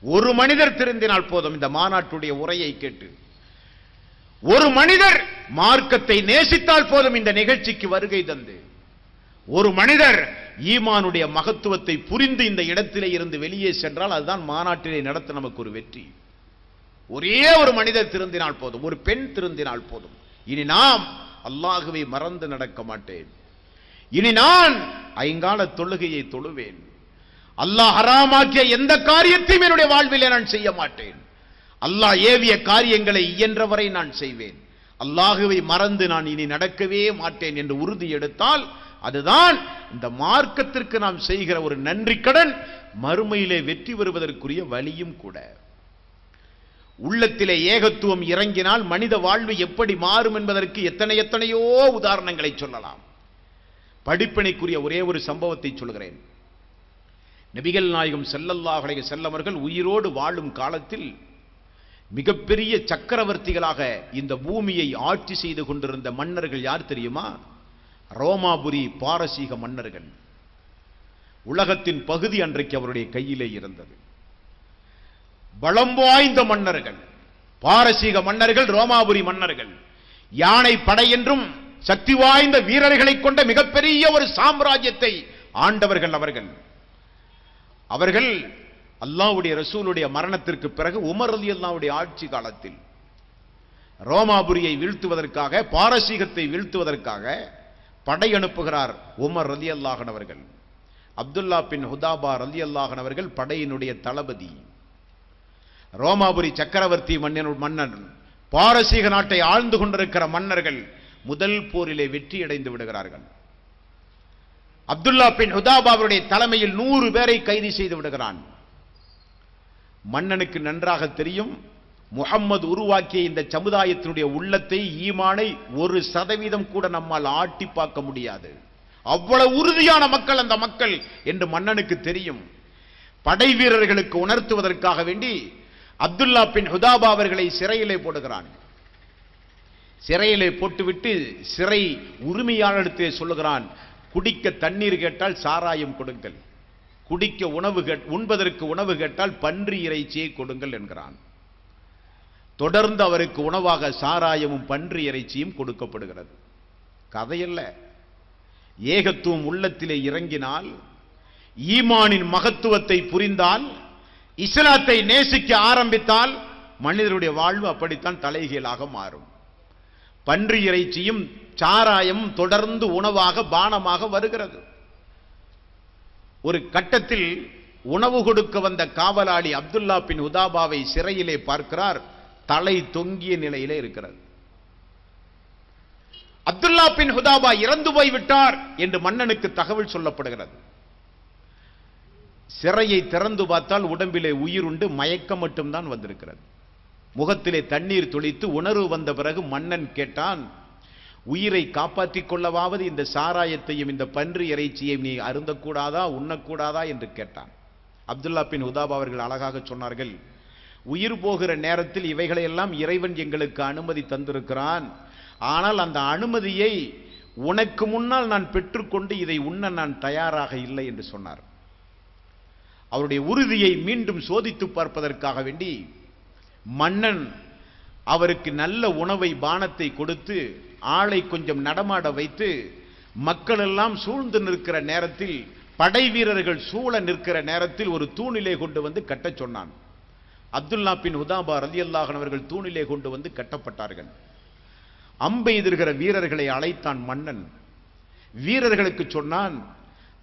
ஒரு மனிதர் திருந்தினால் போதும். இந்த மாநாட்டுடைய உரையை கேட்டு ஒரு மனிதர் மார்க்கத்தை நேசித்தால் போதும். இந்த நிகழ்ச்சிக்கு வருகை தந்து ஒரு மனிதர் ஈமானுடைய மகத்துவத்தை புரிந்து இந்த இடத்திலே இருந்து வெளியே சென்றால் அதுதான் மாநாட்டிலே நடத்த நமக்கு ஒரு வெற்றி. ஒரே ஒரு மனிதர் திருந்தினால் போதும், ஒரு பெண் திருந்தினால் போதும். இனி நாம் அல்லாஹ்வை மறந்து நடக்க மாட்டேன். இனி நான் ஐங்கால தொழுகையை தொழுவேன். அல்லாஹ் ஹராமாக்கிய எந்த காரியத்தையும் என்னுடைய வாழ்விலே நான் செய்ய மாட்டேன். அல்லாஹ் ஏவிய காரியங்களை இயன்றவரை நான் செய்வேன். அல்லாஹ்வை மறந்து நான் இனி நடக்கவே மாட்டேன் என்று உறுதி எடுத்தால் அதுதான் இந்த மார்க்கத்திற்கு நாம் செய்கிற ஒரு நன்றி கடன், மறுமையிலே வெற்றி பெறுவதற்குரிய வழியும் கூட. உள்ளத்திலே ஏகத்துவம் இறங்கினால் மனித வாழ்வு எப்படி மாறும் என்பதற்கு எத்தனையோ உதாரணங்களை சொல்லலாம். படிப்பினைக்குரிய ஒரே ஒரு சம்பவத்தை சொல்கிறேன். நபிகள் நாயகம் ஸல்லல்லாஹு அலைஹி வஸல்லம் அவர்கள் உயிரோடு வாழும் காலத்தில் மிகப்பெரிய சக்கரவர்த்திகளாக இந்த பூமியை ஆட்சி செய்து கொண்டிருந்த மன்னர்கள் யார் தெரியுமா? ரோமாபுரி பாரசீக மன்னர்கள். உலகத்தின் பகுதி அன்றைக்கு அவருடைய கையிலே இருந்தது. பலம் வாய்ந்த மன்னர்கள், பாரசீக மன்னர்கள், ரோமாபுரி மன்னர்கள். யானை படை என்றும் சக்தி வாய்ந்த வீரர்களை கொண்ட மிகப்பெரிய ஒரு சாம்ராஜ்யத்தை ஆண்டவர்கள் அவர்கள். அவர்கள் அல்லாஹ்வுடைய ரசூலுடைய மரணத்திற்கு பிறகு உமர் ரலியல்லாஹுடைய ஆட்சி காலத்தில் ரோமாபுரியை வீழ்த்துவதற்காக, பாரசீகத்தை வீழ்த்துவதற்காக படை அனுப்புகிறார் உமர் ரலியல்லாஹு அன்ஹு அவர்கள். அப்துல்லா பின் ஹுதாபா ரலியல்லாஹு அன்ஹு அவர்கள் படையினுடைய தளபதி. ரோமாபுரி சக்கரவர்த்தி மன்னன், பாரசீக நாட்டை ஆழ்ந்து கொண்டிருக்கிற மன்னர்கள் முதல் போரிலே வெற்றி அடைந்து விடுகிறார்கள். அப்துல்லா பின் ஹுதாபா அவருடைய தலைமையில் 100 பேரை கைது செய்து விடுகிறான். மன்னனுக்கு நன்றாக தெரியும், முஹம்மது உருவாக்கிய இந்த சமுதாயத்தினுடைய உள்ளத்தை, ஈமானை 1% கூட நம்மால் ஆட்டி பார்க்க முடியாது. அவ்வளவு உறுதியான மக்கள் அந்த மக்கள் என்று மன்னனுக்கு தெரியும். படை வீரர்களுக்கு உணர்த்துவதற்காக வேண்டி அப்துல்லா பின் ஹுதாபா அவர்களை சிறையிலே போடுகிறான். சிறையிலே போட்டுவிட்டு சிறை உரிமையாளரிடத்திலே சொல்லுகிறான், குடிக்க தண்ணீர் கேட்டால் சாராயம் கொடுங்கள், குடிக்க உணவு உண்பதற்கு உணவு கேட்டால் பன்றி இறைச்சியை கொடுங்கள் என்கிறான். தொடர்ந்து அவருக்கு உணவாக சாராயமும் பன்றி இறைச்சியும் கொடுக்கப்படுகிறது. கதையல்ல, ஏகத்துவம் உள்ளத்திலே இறங்கினால், ஈமானின் மகத்துவத்தை புரிந்தால், இஸ்லாத்தை நேசிக்க ஆரம்பித்தால் மனிதருடைய வாழ்வு அப்படித்தான் தலைகீழாக மாறும். பன்றி இறைச்சியும் சாராயமும் தொடர்ந்து உணவாக பானமாக வருகிறது. ஒரு கட்டத்தில் உணவு கொடுக்க வந்த காவலாளி அப்துல்லா பின் ஹுதாபாவை சிறையிலே பார்க்கிறார். தலை தொங்கிய நிலையிலே இருக்கிறது. அப்துல்லா பின் ஹுதாபா இறந்து போய்விட்டார் என்று மன்னனுக்கு தகவல் சொல்லப்படுகிறது. சிறையை திறந்து பார்த்தால் உடம்பிலே உயிருண்டு, மயக்கம் மட்டும்தான் வந்திருக்கிறது. முகத்திலே தண்ணீர் துளித்து உணர்வு வந்த பிறகு மன்னன் கேட்டான், உயிரை காப்பாற்றிக் கொள்ளவாவது இந்த சாராயத்தையும் இந்த பன்றி இறைச்சியையும் நீ அருந்தக்கூடாதா, உண்ணக்கூடாதா என்று கேட்டான். அப்துல்லா பின் ஹுதாபா அவர்கள் அழகாக சொன்னார்கள், உயிர் போகிற நேரத்தில் இவைகளையெல்லாம் இறைவன் எங்களுக்கு அனுமதி தந்திருக்கிறான். ஆனால் அந்த அனுமதியை உனக்கு முன்னால் நான் பெற்றுக்கொண்டு இதை உண்ண நான் தயாராக இல்லை என்று சொன்னார். அவருடைய உறுதியை மீண்டும் சோதித்து பார்ப்பதற்காக வேண்டி மன்னன் அவருக்கு நல்ல உணவை பானத்தை கொடுத்து ஆளை கொஞ்சம் நடமாட வைத்து மக்கள் எல்லாம் சூழ்ந்து நிற்கிற நேரத்தில், படை வீரர்கள் சூழ நிற்கிற நேரத்தில் ஒரு தூணிலே கொண்டு வந்து கட்டச் சொன்னான். அப்துல்லா பின் ஹுதாபா ரலியல்லாஹு அன்ஹு அவர்கள் தூணிலே கொண்டு வந்து கட்டப்பட்டார்கள். அம்பெய்திருக்கிற வீரர்களை அழைத்தான் மன்னன். வீரர்களுக்கு சொன்னான்,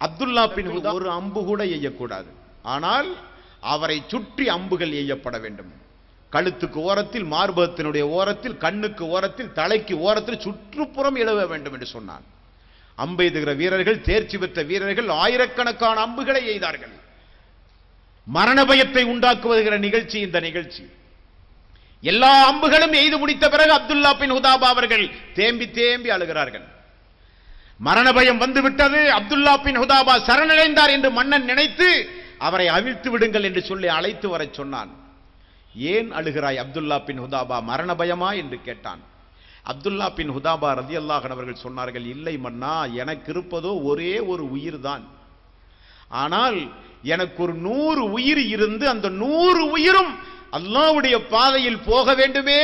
அப்துல்லா பின் ஹுதா ஒரு அம்பு கூட எய்யக்கூடாது, ஆனால் அவரை சுற்றி அம்புகள் எய்யப்பட வேண்டும். கழுத்துக்கு ஓரத்தில், மார்பகத்தினுடைய ஓரத்தில், கண்ணுக்கு ஓரத்தில், தலைக்கு ஓரத்தில், சுற்றுப்புறம் எழுவ வேண்டும் என்று சொன்னான். அம்பெய்துகிற வீரர்கள், தேர்ச்சி பெற்ற வீரர்கள் ஆயிரக்கணக்கான அம்புகளை எய்தார்கள். மரண பயத்தை உண்டாக்குவதுகிற நிகழ்ச்சி இந்த நிகழ்ச்சி. எல்லா அம்புகளும் எய்து முடித்த பிறகு அப்துல்லா பின் ஹுதாபா அவர்கள் தேம்பி தேம்பி அழுகிறார்கள். மரண பயம் வந்துவிட்டது, அப்துல்லா பின் ஹுதாபா சரணடைந்தார் என்று மன்னன் நினைத்து அவரை அவிழ்த்து விடுங்கள் என்று சொல்லி அழைத்து வர சொன்னான். ஏன் அழுகிறாய் அப்துல்லா பின் ஹுதாபா, மரண பயமா என்று கேட்டான். அப்துல்லா பின் ஹுதாபா ரலியல்லாஹு அன்ஹு அவர்கள் சொன்னார்கள், இல்லை மன்னா, எனக்கு இருப்பதோ ஒரே ஒரு உயிர் தான். ஆனால் எனக்கு ஒரு 100 உயிர் இருந்து அந்த 100 உயிரும் அல்லாஹ்வுடைய பாதையில் போக வேண்டுமே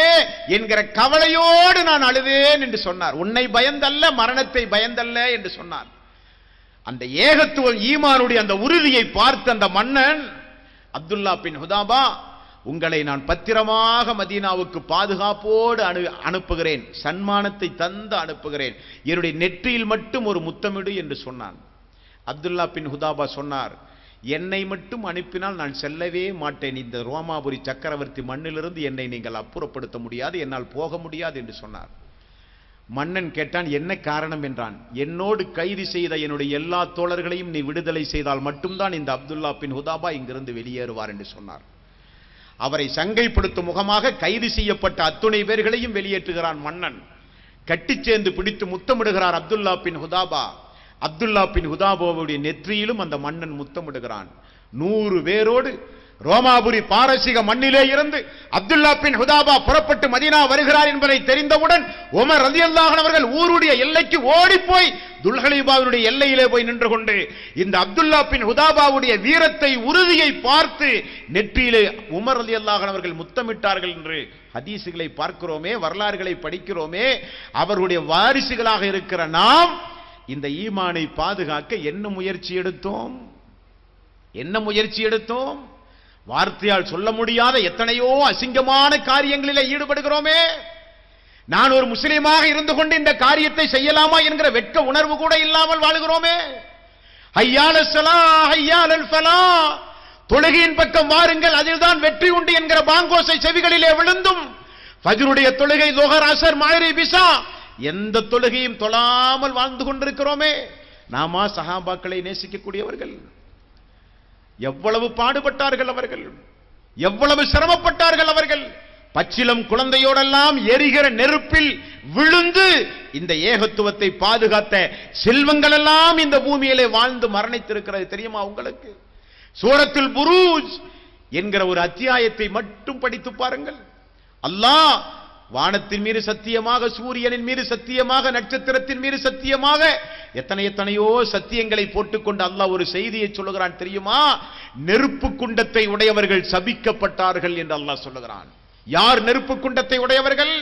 என்கிற கவலையோடு நான் அழுவேன் என்று சொன்னார். உன்னை பயந்தல்ல, மரணத்தை பயந்தல்ல என்று சொன்னார். அந்த ஏகத்துவம் ஈமானுடைய அந்த உறுதியை பார்த்த அந்த மன்னன், அப்துல்லா பின் ஹுதாபா, உங்களை நான் பத்திரமாக மதீனாவுக்கு பாதுகாப்போடு அனுப்புகிறேன், சன்மானத்தை தந்து அனுப்புகிறேன், என்னுடைய நெற்றியில் மட்டும் ஒரு முத்தமிடு என்று சொன்னான். அப்துல்லா பின் ஹுதாபா சொன்னார், என்னை மட்டும் அனுப்பினால் நான் செல்லவே மாட்டேன். இந்த ரோமாபுரி சக்கரவர்த்தி மண்ணிலிருந்து என்னை நீங்கள் அப்புறப்படுத்த முடியாது, என்னால் போக முடியாது என்று சொன்னார். மன்னன் கேட்டான், என்ன காரணம் என்றான். என்னோடு கைது செய்த என்னுடைய எல்லா தோழர்களையும் நீ விடுதலை செய்தால் மட்டும்தான் இந்த அப்துல்லா பின் ஹுதாபா இங்கிருந்து வெளியேறுவார் என்று சொன்னார். அவரை சங்கைப்படுத்தும் முகமாக கைது செய்யப்பட்ட அத்துணை பேர்களையும் வெளியேற்றுகிறான் மன்னன். கட்டிச் சேர்ந்து பிடித்து முத்தமிடுகிறார் அப்துல்லா பின் ஹுதாபா. அப்துல்லா பின் ஹுதாபாவுடைய நெற்றியிலும் அந்த மன்னன் முத்தமிடுகிறான். 100 பேரோடு ரோமாபுரி பாரசீக மண்ணிலே இருந்து அப்துல்லா பின் ஹுதாபா புறப்பட்டு மதீனா வருகிறார் என்பதை தெரிந்தவுடன் உமர் ரலியல்லாஹு அன்ஹு அவர்கள் ஊருடைய எல்லைக்கு ஓடிப்போய் துல்ஹலைபாவுடைய எல்லையிலே போய் நின்று கொண்டு இந்த அப்துல்லா பின் ஹுதாபாவுடைய வீரத்தை, உறுதியை பார்த்து நெற்றியிலே உமர் ரலியல்லாஹு அன்ஹு அவர்கள் முத்தமிட்டார்கள் என்று ஹதீசுகளை பார்க்கிறோமே, வரலாறுகளை படிக்கிறோமே. அவருடைய வாரிசுகளாக இருக்கிற நாம் இந்த ஈமானை பாதுகாக்க என்ன முயற்சி எடுத்தோம்? என்ன முயற்சி எடுத்தோம்? வார்த்தையால் சொல்ல முடியாத எத்தனையோ அசிங்கமான காரியங்களிலே ஈடுபடுகிறோமே. நான் ஒரு முஸ்லிமாக இருந்து கொண்டு இந்த காரியத்தை செய்யலாமா என்கிற வெட்க உணர்வு கூட இல்லாமல் வாழுகிறோமே. ஹய்யாலல் ஸலாஹ் ஹய்யாலல் ஃபலாஹ், தொழுகையின் பக்கம் வாருங்கள், அதில்தான் வெற்றி உண்டு என்கிற பாங்கோசை செவிகளிலே விழுந்தும் ஃபஜ்ருடைய தொழுகை, லுஹர், அஸர், மக்ரிப், இஷா எந்த தொழுகையும் தொழாமல் வாழ்ந்து கொண்டிருக்கிறோமே. நாமா சஹாபாக்களை நேசிக்கக்கூடியவர்கள்? எவ்வளவு பாடுபட்டார்கள் அவர்கள், எவ்வளவு சிரமப்பட்டார்கள் அவர்கள். பச்சிலம் குழந்தையோடெல்லாம் எரிகிற நெருப்பில் விழுந்து இந்த ஏகத்துவத்தை பாதுகாத்த செல்வங்கள் எல்லாம் இந்த பூமியிலே வாழ்ந்து மரணித்திருக்கிறது தெரியுமா உங்களுக்கு? சூரத்துல் புரூஜ் என்கிற ஒரு அத்தியாயத்தை மட்டும் படித்து பாருங்கள். அல்லாஹ் வானத்தின் மீது சத்தியமாக, சூரியனின் மீது சத்தியமாக, நட்சத்திரத்தின் மீது சத்தியமாக எத்தனையோ சத்தியங்களை போட்டுக்கொண்டு அல்லாஹ் ஒரு செய்தியை சொல்லுகிறான் தெரியுமா? நெருப்பு குண்டத்தை உடையவர்கள் சபிக்கப்பட்டார்கள் என்று அல்லாஹ் சொல்லுகிறான். யார் நெருப்பு குண்டத்தை உடையவர்கள்?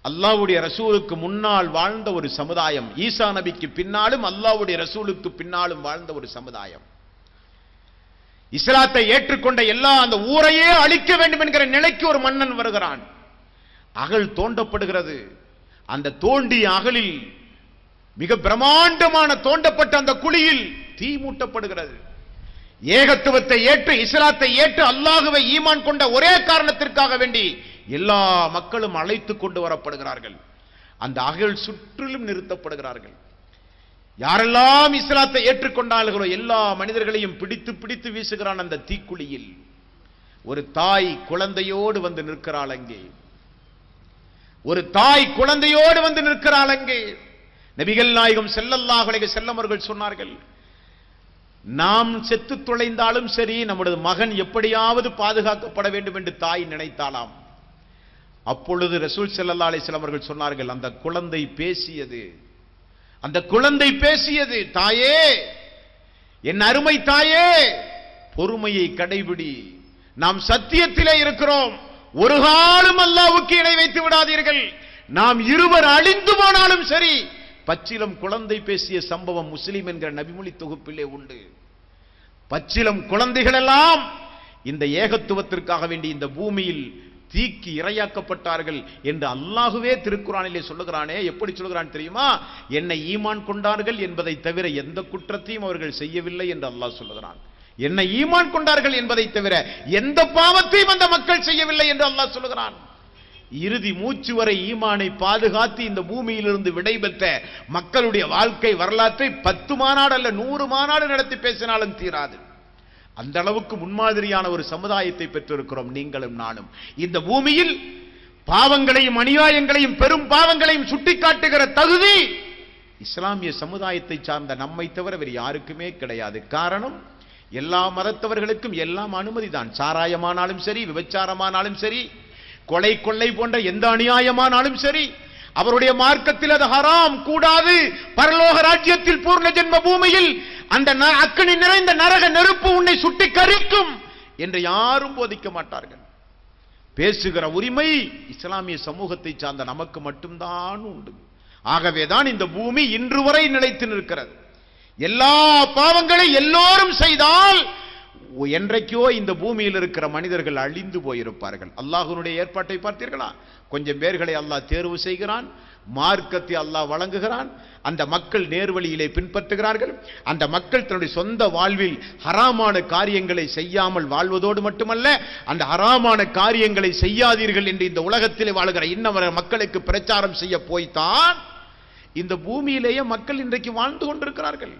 அல்லாஹ்வுடைய ரசூலுக்கு முன்னால் வாழ்ந்த ஒரு சமுதாயம், ஈசா நபிக்கு பின்னாலும் அல்லாஹ்வுடைய ரசூலுக்கு பின்னாலும் வாழ்ந்த ஒரு சமுதாயம். இஸ்லாத்தை ஏற்றுக்கொண்ட எல்லா அந்த ஊரையே அழிக்க வேண்டும் என்கிற நிலைக்கு ஒரு மன்னன் வருகிறான். அகல் தோண்டப்படுகிறது. அந்த தோண்டிய அகலில் மிக பிரம்மாண்டமான தோண்டப்பட்ட அந்த குழியில் தீ மூட்டப்படுகிறது. ஏகத்துவத்தை ஏற்று இஸ்லாத்தை ஏற்று அல்லாஹ்வை ஈமான் கொண்ட ஒரே காரணத்திற்காக வேண்டி எல்லா மக்களும் அழைத்து கொண்டு வரப்படுகிறார்கள். அந்த அகல் சுற்றிலும் நிறுத்தப்படுகிறார்கள். யாரெல்லாம் இஸ்லாத்தை ஏற்றுக்கொண்டார்களோ எல்லா மனிதர்களையும் பிடித்து பிடித்து வீசுகிறான் அந்த தீக்குழியில். ஒரு தாய் குழந்தையோடு வந்து நிற்கிறாள் அங்கே. ஒரு தாய் குழந்தையோடு வந்து நிற்கிறாள் அங்கே. நபிகள் நாயகம் ஸல்லல்லாஹு அலைஹி வஸல்லம் அவர்கள் சொன்னார்கள், நாம் செத்து தொலைந்தாலும் சரி நம்முடைய மகன் எப்படியாவது பாதுகாக்கப்பட வேண்டும் என்று தாய் நினைத்தாலாம். அப்பொழுது ரசூல் ஸல்லல்லாஹு அலைஹி வஸல்லம் அவர்கள் சொன்னார்கள், அந்த குழந்தை பேசியது. அந்த குழந்தை பேசியது, தாயே, என் அருமை தாயே, பொறுமையை கடைபிடி. நாம் சத்தியத்திலே இருக்கிறோம். ஒரு காலம் அல்லாஹ்வுக்கு இணை வைத்து விடாதீர்கள். நாம் இருவர் அழிந்து போனாலும் சரி. பச்சிலம் குழந்தை பேசிய சம்பவம் முஸ்லிம் என்கிற நபிமொழி தொகுப்பிலே உண்டு. பச்சிலம் குழந்தைகள் எல்லாம் இந்த ஏகத்துவத்திற்காக வேண்டி இந்த பூமியில் தீக்கு இரையாக்கப்பட்டார்கள் என்று அல்லாஹ்வே திருக்குர்ஆனிலே சொல்லுகிறானே. எப்படி சொல்லுகிறான் தெரியுமா? என்னை ஈமான் கொண்டார்கள் என்பதை தவிர எந்த குற்றத்தையும் அவர்கள் செய்யவில்லை என்று அல்லாஹ் சொல்லுகிறான். என்னை ஈமான் கொண்டார்கள் என்பதை தவிர எந்த பாவத்தையும் அந்த மக்கள் செய்யவில்லை என்று அல்லாஹ் சொல்லுகிறான். இறுதி மூச்சு வரை ஈமானை பாதுகாத்து இந்த பூமியிலிருந்து விடைபெற்ற மக்களுடைய வாழ்க்கை வரலாற்றை 10 மாநாடு அல்ல 100 மாநாடு நடத்தி பேசினாலும் தீராது. அந்த அளவுக்கு முன்மாதிரியான ஒரு சமுதாயத்தை பெற்றிருக்கிறோம் நீங்களும் நானும். இந்த பூமியில் பாவங்களையும் அநியாயங்களையும் பெரும் பாவங்களையும் சுட்டிக்காட்டுகிற தகுதி இஸ்லாமிய சமுதாயத்தை சார்ந்த நம்மை தவிர வேறு யாருக்குமே கிடையாது. காரணம், எல்லா மதத்தவர்களுக்கும் எல்லாம் அனுமதிதான். சாராயமானாலும் சரி, விபச்சாரமானாலும் சரி, கொலை கொள்ளை போன்ற எந்த அநியாயமானாலும் சரி, அவருடைய மார்க்கத்தில் அது ஹராம், கூடாது. பரலோக ராஜ்யத்தில் பூர்ண ஜென்ம பூமியில் அந்த அக்கினி நிறைந்த நரக நெருப்பு உன்னை சுட்டி கரிக்கும் என்று யாரும் போதிக்க மாட்டார்கள். பேசுகிற உரிமை இஸ்லாமிய சமூகத்தை சார்ந்த நமக்கு மட்டும்தான் உண்டு. ஆகவேதான் இந்த பூமி இன்று வரை நிலைத்து நிற்கிறது. எல்லா பாவங்களை எல்லோரும் செய்தால் என்றைக்கோ இந்த பூமியில் இருக்கிற மனிதர்கள் அழிந்து போயிருப்பார்கள். அல்லாஹ்வுடைய ஏற்பாட்டை பார்த்தீர்களா? கொஞ்சம் பேர்களை அல்லாஹ் தேர்வு செய்கிறான், மார்க்கத்தை அல்லாஹ் வழங்குகிறான், அந்த மக்கள் நேர்வழியிலே பின்பற்றுகிறார்கள். அந்த மக்கள் தன்னுடைய சொந்த வாழ்வில் ஹராமான காரியங்களை செய்யாமல் வாழ்வதோடு மட்டுமல்ல, அந்த ஹராமான காரியங்களை செய்யாதீர்கள் என்று இந்த உலகத்திலே வாழ்கிற இன்னவர மக்களுக்கு பிரச்சாரம் செய்ய போய்த்தான் இந்த பூமியிலேயே மக்கள் இன்றைக்கு வாழ்ந்து கொண்டிருக்கிறார்கள்.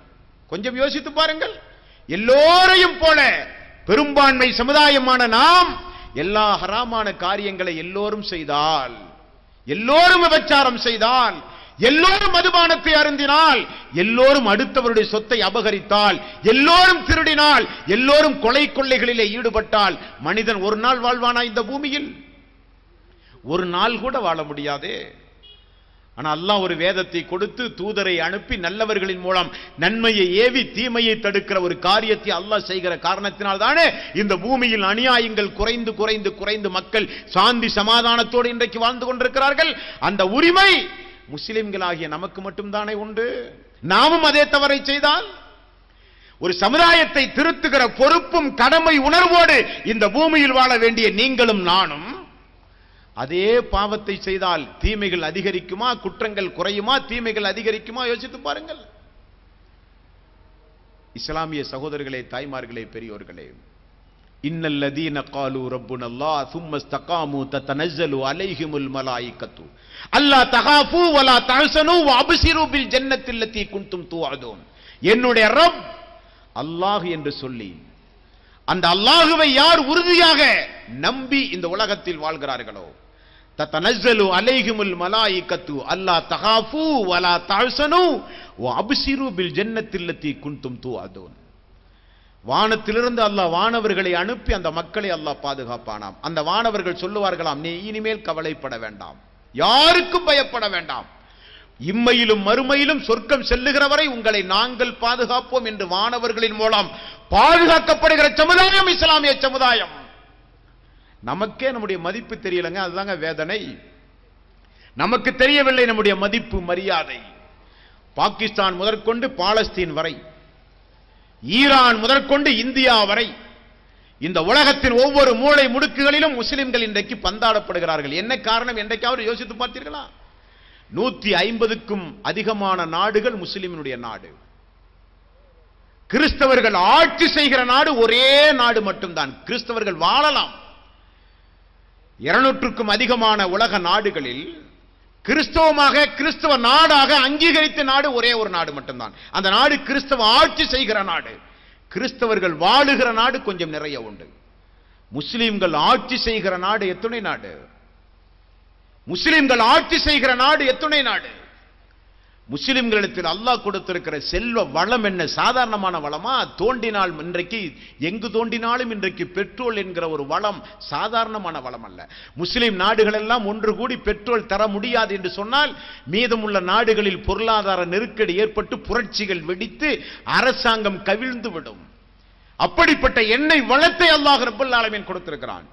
கொஞ்சம் யோசித்து பாருங்கள். எல்லோரையும் போல பெரும்பான்மை சமுதாயமான நாம் எல்லா ஹராமான காரியங்களை எல்லோரும் செய்தால், எல்லோரும் விபச்சாரம் செய்தால், எல்லோரும் மதுபானத்தை அருந்தினால், எல்லோரும் அடுத்தவருடைய சொத்தை அபகரித்தால், எல்லோரும் திருடினால், எல்லோரும் கொலை கொள்ளைகளிலே ஈடுபட்டால் மனிதன் ஒரு நாள் வாழ்வானா இந்த பூமியில்? ஒரு நாள் கூட வாழ முடியாதே. ஆனால் அல்லாஹ் ஒரு வேதத்தை கொடுத்து தூதரை அனுப்பி நல்லவர்களின் மூலம் நன்மையை ஏவி தீமையை தடுக்கிற ஒரு காரியத்தை அல்லாஹ் செய்கிற காரணத்தினால் தானே இந்த பூமியில் அநியாயங்கள் குறைந்து குறைந்து குறைந்து மக்கள் சாந்தி சமாதானத்தோடு இன்றைக்கு வாழ்ந்து கொண்டிருக்கிறார்கள். அந்த உரிமை முஸ்லிம்களாகிய நமக்கு மட்டும்தானே உண்டு. நாமும் அதே தவறை செய்தால் ஒரு சமுதாயத்தை திருத்துகிற பொறுப்பும் கடமை உணர்வோடு இந்த பூமியில் வாழ வேண்டிய நீங்களும் நானும் அதே பாவத்தை செய்தால் தீமைகள் அதிகரிக்குமா, குற்றங்கள் குறையுமா, தீமைகள் அதிகரிக்குமா? யோசித்து பாருங்கள். இஸ்லாமிய சகோதரர்களே, தாய்மார்களே, பெரியோர்களே, இன்னல்லதீன காலு ரப்புனல்லாஹ் சும்ம இஸ்தகாமு ததனஸ்ஸலு அலைஹிமுல் மலாயிகத்து அல்லா தகாஃபு வலா தஹ்சனு வஅப்சிரு பில் ஜன்னத்தி அல்லதி குன்தும் துஅதுன். என்னுடைய ரப் அல்லாஹ் என்று சொல்லி அந்த அல்லாஹ்வை யார் உறுதியாக நம்பி இந்த உலகத்தில் வாழ்கிறார்களோ, ததனஸ்ஸலு அலைஹிமுல் மலாயிகத்து அல்லா தகாஃபு வலா தஹ்சனு வஅப்சிரு பில் ஜன்னத்தி அல்லதி குன்தும் துஅதுன். வானத்திலிருந்து அல்லாஹ் வானவர்களை அனுப்பி அந்த மக்களை அல்லாஹ் பாதுகாப்பானாம். அந்த வானவர்கள் சொல்லுவார்களாம், நீ இனிமேல் கவலைப்பட வேண்டாம், யாருக்கும் பயப்பட வேண்டாம், இம்மையிலும் மறுமையிலும் சொர்க்கம் செல்லுகிறவரை உங்களை நாங்கள் பாதுகாப்போம் என்று வானவர்களின் மூலம் பாதுகாக்கப்படுகிற சமுதாயம் இஸ்லாமிய சமுதாயம். நமக்கே நம்முடைய மதிப்பு தெரியலங்க, அதுதாங்க வேதனை. நமக்கு தெரியவில்லை நம்முடைய மதிப்பு மரியாதை. பாகிஸ்தான் முதற்கொண்டு பாலஸ்தீன் வரை, ஈரான் முதற்கொண்டு இந்தியா வரை, இந்த உலகத்தின் ஒவ்வொரு மூளை முடுக்குகளிலும் முஸ்லிம்கள் இன்றைக்கு பந்தாடப்படுகிறார்கள். என்ன காரணம் என்றைக்காவது யோசித்து பார்த்தீர்களா? 150க்கும் அதிகமான நாடுகள் முஸ்லிமினுடைய நாடு. கிறிஸ்தவர்கள் ஆட்சி செய்கிற நாடு ஒரே நாடு மட்டும்தான். கிறிஸ்தவர்கள் வாழலாம். 200க்கும் அதிகமான உலக நாடுகளில் கிறிஸ்தவ நாடாக அங்கீகரித்த நாடு ஒரே ஒரு நாடு மட்டும்தான். அந்த நாடு கிறிஸ்தவ ஆட்சி செய்கிற நாடு. கிறிஸ்தவர்கள் வாழுகிற நாடு கொஞ்சம் நிறைய உண்டு. முஸ்லிம்கள் ஆட்சி செய்கிற நாடு எத்தனை நாடு? முஸ்லிம்கள் ஆட்சி செய்கிற நாடு எத்தனை நாடு? முஸ்லிம்களிடத்தில் அல்லாஹ் கொடுத்திருக்கிற செல்வ வளம் என்ன சாதாரணமான வளமா? தோண்டினால் இன்றைக்கு எங்கு தோண்டினாலும் இன்றைக்கு பெட்ரோல் என்கிற ஒரு வளம் சாதாரணமான வளம் அல்ல. முஸ்லிம் நாடுகள் எல்லாம் ஒன்று கூடி பெட்ரோல் தர முடியாது என்று சொன்னால் மீதமுள்ள நாடுகளில் பொருளாதார நெருக்கடி ஏற்பட்டு புரட்சிகள் வெடித்து அரசாங்கம் கவிழ்ந்து விடும். அப்படிப்பட்ட எண்ணெய் வளத்தை அல்லாஹ் ரப்பல் ஆலமீன் கொடுத்திருக்கிறான்.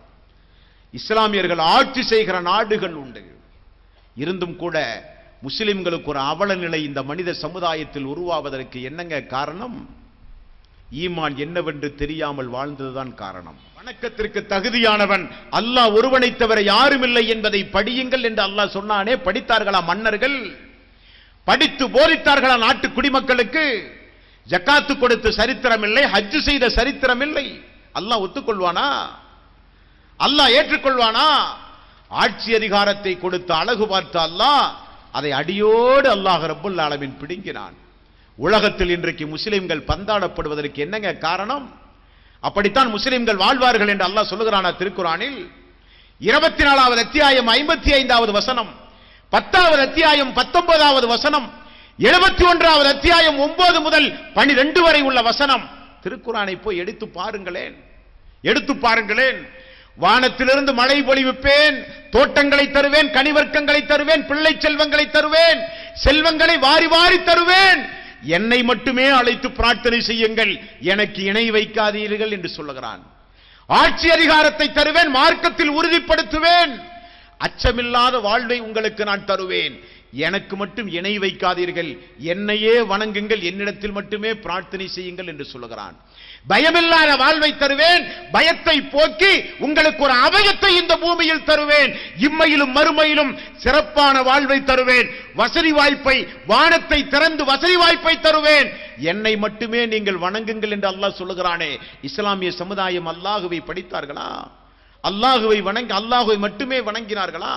இஸ்லாமியர்கள் ஆட்சி செய்கிற நாடுகள் உண்டு. இருந்தும் கூட முஸ்லிம்களுக்கு ஒரு அவல நிலை இந்த மனித சமுதாயத்தில் உருவாவதற்கு என்னங்க காரணம்? ஈமான் என்னவென்று தெரியாமல் வாழ்ந்ததுதான் காரணம். வணக்கத்திற்கு தகுதியானவன் அல்லாஹ் ஒருவனை தவிர யாரும் இல்லை என்பதை படியுங்கள் என்று அல்லாஹ் சொன்னானே. படித்தார்களா மன்னர்கள்? படித்து போதித்தார்களா நாட்டு குடிமக்களுக்கு? ஜக்காத்து கொடுத்து சரித்திரம் இல்லை, ஹஜ் செய்த சரித்திரம் இல்லை. அல்லாஹ் ஒத்துக்கொள்வானா? அல்லாஹ் ஏற்றுக்கொள்வானா? ஆட்சி அதிகாரத்தை கொடுத்து அழகு பார்த்த அல்லாஹ் அதை அடியோடு அல்லாஹ் ரப்பல் ஆலமீன் பிடுங்கினான். உலகத்தில் இன்றைக்கு முஸ்லிம்கள் பந்தாடப்படுவதற்கு என்னங்க காரணம்? அப்படித்தான் முஸ்லிம்கள் வாழ்வார்கள் என்று அல்லாஹ் சொல்லுகிறானா திருக்குரானில்? 24வது அத்தியாயம் 55வது வசனம், 10வது அத்தியாயம் 19வது வசனம், 71வது அத்தியாயம் 9 முதல் 12 வரை உள்ள வசனம். திருக்குரானை போய் எடுத்து பாருங்களேன், எடுத்து பாருங்களேன். வானத்திலிருந்து மழை பொழிவிப்பேன், தோட்டங்களை தருவேன், கனிவர்க்கங்களை தருவேன், பிள்ளை செல்வங்களை தருவேன், செல்வங்களை வாரி வாரி தருவேன், என்னை மட்டுமே அழைத்து பிரார்த்தனை செய்யுங்கள், எனக்கு இணை வைக்காதீர்கள் என்று சொல்லுகிறான். ஆட்சி அதிகாரத்தை தருவேன், மார்க்கத்தில் உறுதிப்படுத்துவேன், அச்சமில்லாத வாழ்வை உங்களுக்கு நான் தருவேன், எனக்கு மட்டும் இணை வைக்காதீர்கள், என்னையே வணங்குங்கள், என்னிடத்தில் மட்டுமே பிரார்த்தனை செய்யுங்கள் என்று சொல்லுகிறான். பயமில்லாத வாழ்வை தருவேன், பயத்தை போக்கி உங்களுக்கு ஒரு அபயத்தை இந்த பூமியில் தருவேன், இம்மையிலும் மறுமையிலும் சிறப்பான வாழ்வை தருவேன், வசதி வாய்ப்பை, வானத்தை திறந்து வசதி வாய்ப்பை தருவேன், என்னை மட்டுமே நீங்கள் வணங்குங்கள் என்று அல்லாஹ் சொல்லுகிறானே. இஸ்லாமிய சமுதாயம் அல்லாஹுவை படித்தார்களா? அல்லாஹுவை வணங்கி அல்லாஹுவை மட்டுமே வணங்கினார்களா?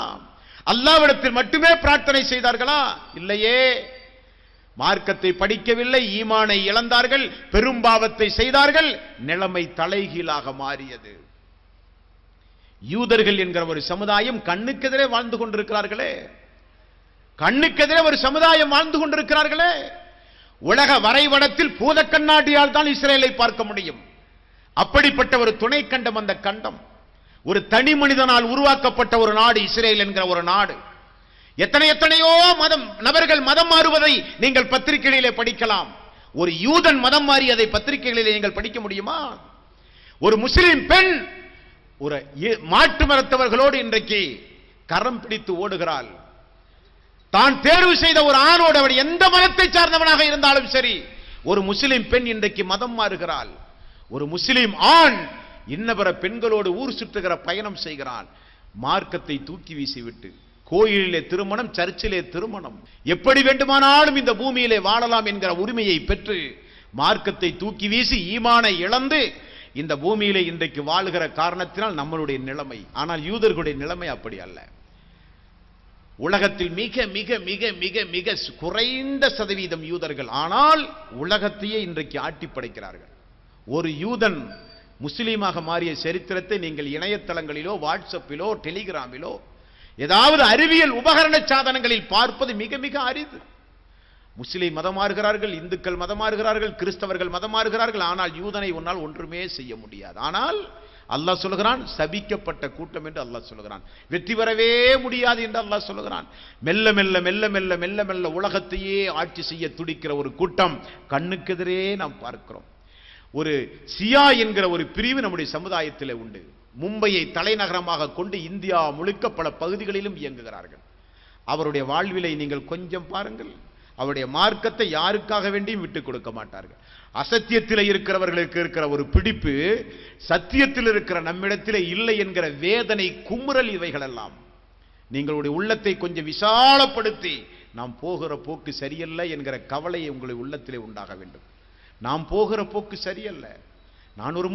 அல்லாஹ்விடத்தில் மட்டுமே பிரார்த்தனை செய்தார்களா? இல்லையே. மார்க்கத்தை படிக்கவில்லை, ஈமானை இழந்தார்கள், பெரும்பாவத்தை செய்தார்கள், நிலைமை தலைகீழாக மாறியது. யூதர்கள் என்கிற ஒரு சமுதாயம் கண்ணுக்கெதிரே வாழ்ந்து கொண்டிருக்கிறார்களே, கண்ணுக்கெதிரே ஒரு சமுதாயம் வாழ்ந்து கொண்டிருக்கிறார்களே. உலக வரைபடத்தில் பூத கண்ணாடியால் தான் இஸ்ரேலை பார்க்க முடியும். அப்படிப்பட்ட ஒரு துணை கண்டம் அந்த கண்டம். ஒரு தனி மனிதனால் உருவாக்கப்பட்ட ஒரு நாடு இஸ்ரேல் என்கிற ஒரு நாடு. எத்தனையோ நபர்கள் மதம் மாறுவதை நீங்கள் பத்திரிகைகளிலே படிக்கலாம். ஒரு யூதன் மதம் மாறி அதை பத்திரிகைகளிலே நீங்கள் படிக்க முடியுமா? ஒரு முஸ்லிம் பெண் ஒரு மாட்டு மரத்தவர்களோடு இன்றைக்கு கரம் பிடித்து ஓடுகிறாள். தான் தேர்வு செய்த ஒரு ஆணோடு, அவன் எந்த மதத்தை சார்ந்தவனாக இருந்தாலும் சரி, ஒரு முஸ்லிம் பெண் இன்றைக்கு மதம் மாறுகிறாள். ஒரு முஸ்லிம் ஆண் இன்னபிற பெண்களோடு ஊர் சுற்றுகிற பயணம் செய்கிறான். மார்க்கத்தை தூக்கி வீசிவிட்டு கோயிலிலே திருமணம், சர்ச்சிலே திருமணம், எப்படி வேண்டுமானாலும் இந்த பூமியிலே வாழலாம் என்கிற உரிமையை பெற்று மார்க்கத்தை தூக்கி வீசி ஈமானை இழந்து இந்த பூமியிலே இன்றைக்கு வாழுகிற காரணத்தினால் நம்மளுடைய நிலைமை. ஆனால் யூதர்களுடைய நிலைமை அப்படி அல்ல. உலகத்தில் மிக மிக மிக மிக மிக குறைந்த சதவீதம் யூதர்கள், ஆனால் உலகத்தையே இன்றைக்கு ஆட்டி படைக்கிறார்கள். ஒரு யூதன் முஸ்லீமாக மாறிய சரித்திரத்தை நீங்கள் இணையதளங்களிலோ, வாட்ஸ்அப்பிலோ, டெலிகிராமிலோ, ஏதாவது அறிவியல் உபகரண சாதனங்களில் பார்ப்பது மிக மிக அரிது. முஸ்லிம் மதமாறுகிறார்கள், இந்துக்கள் மதமாறுகிறார்கள், கிறிஸ்தவர்கள் மதமாறுகிறார்கள், ஆனால் யூதனை உன்னால் ஒன்றுமே செய்ய முடியாது. ஆனால் அல்லாஹ் சொல்லுகிறான், சபிக்கப்பட்ட கூட்டம் என்று அல்லாஹ் சொல்லுகிறான். வெற்றி பெறவே முடியாது என்று அல்லாஹ் சொல்லுகிறான். மெல்ல மெல்ல மெல்ல மெல்ல மெல்ல மெல்ல உலகத்தையே ஆட்சி செய்ய துடிக்கிற ஒரு கூட்டம் கண்ணுக்கெதிரே நாம் பார்க்கிறோம். ஒரு சியா என்கிற ஒரு பிரிவு நம்முடைய சமுதாயத்தில் உண்டு. மும்பையை தலைநகரமாக கொண்டு இந்தியா முழுக்க பல பகுதிகளிலும் இயங்குகிறார்கள். அவருடைய வாழ்விலை நீங்கள் கொஞ்சம் பாருங்கள். அவருடைய மார்க்கத்தை யாருக்காக வேண்டியும் விட்டுக் கொடுக்க மாட்டார்கள். அசத்தியத்தில் இருக்கிறவர்களுக்கு இருக்கிற ஒரு பிடிப்பு சத்தியத்தில் இருக்கிற நம்மிடத்தில் இல்லை என்கிற வேதனை, குமுறல், இவைகள் எல்லாம் நீங்களுடைய உள்ளத்தை கொஞ்சம் விசாலப்படுத்தி நாம் போகிற போக்கு சரியல்ல என்கிற கவலையை உங்களுடைய உள்ளத்திலே உண்டாக வேண்டும். நாம் போகிற போக்கு சரியல்ல. நான் ஒரு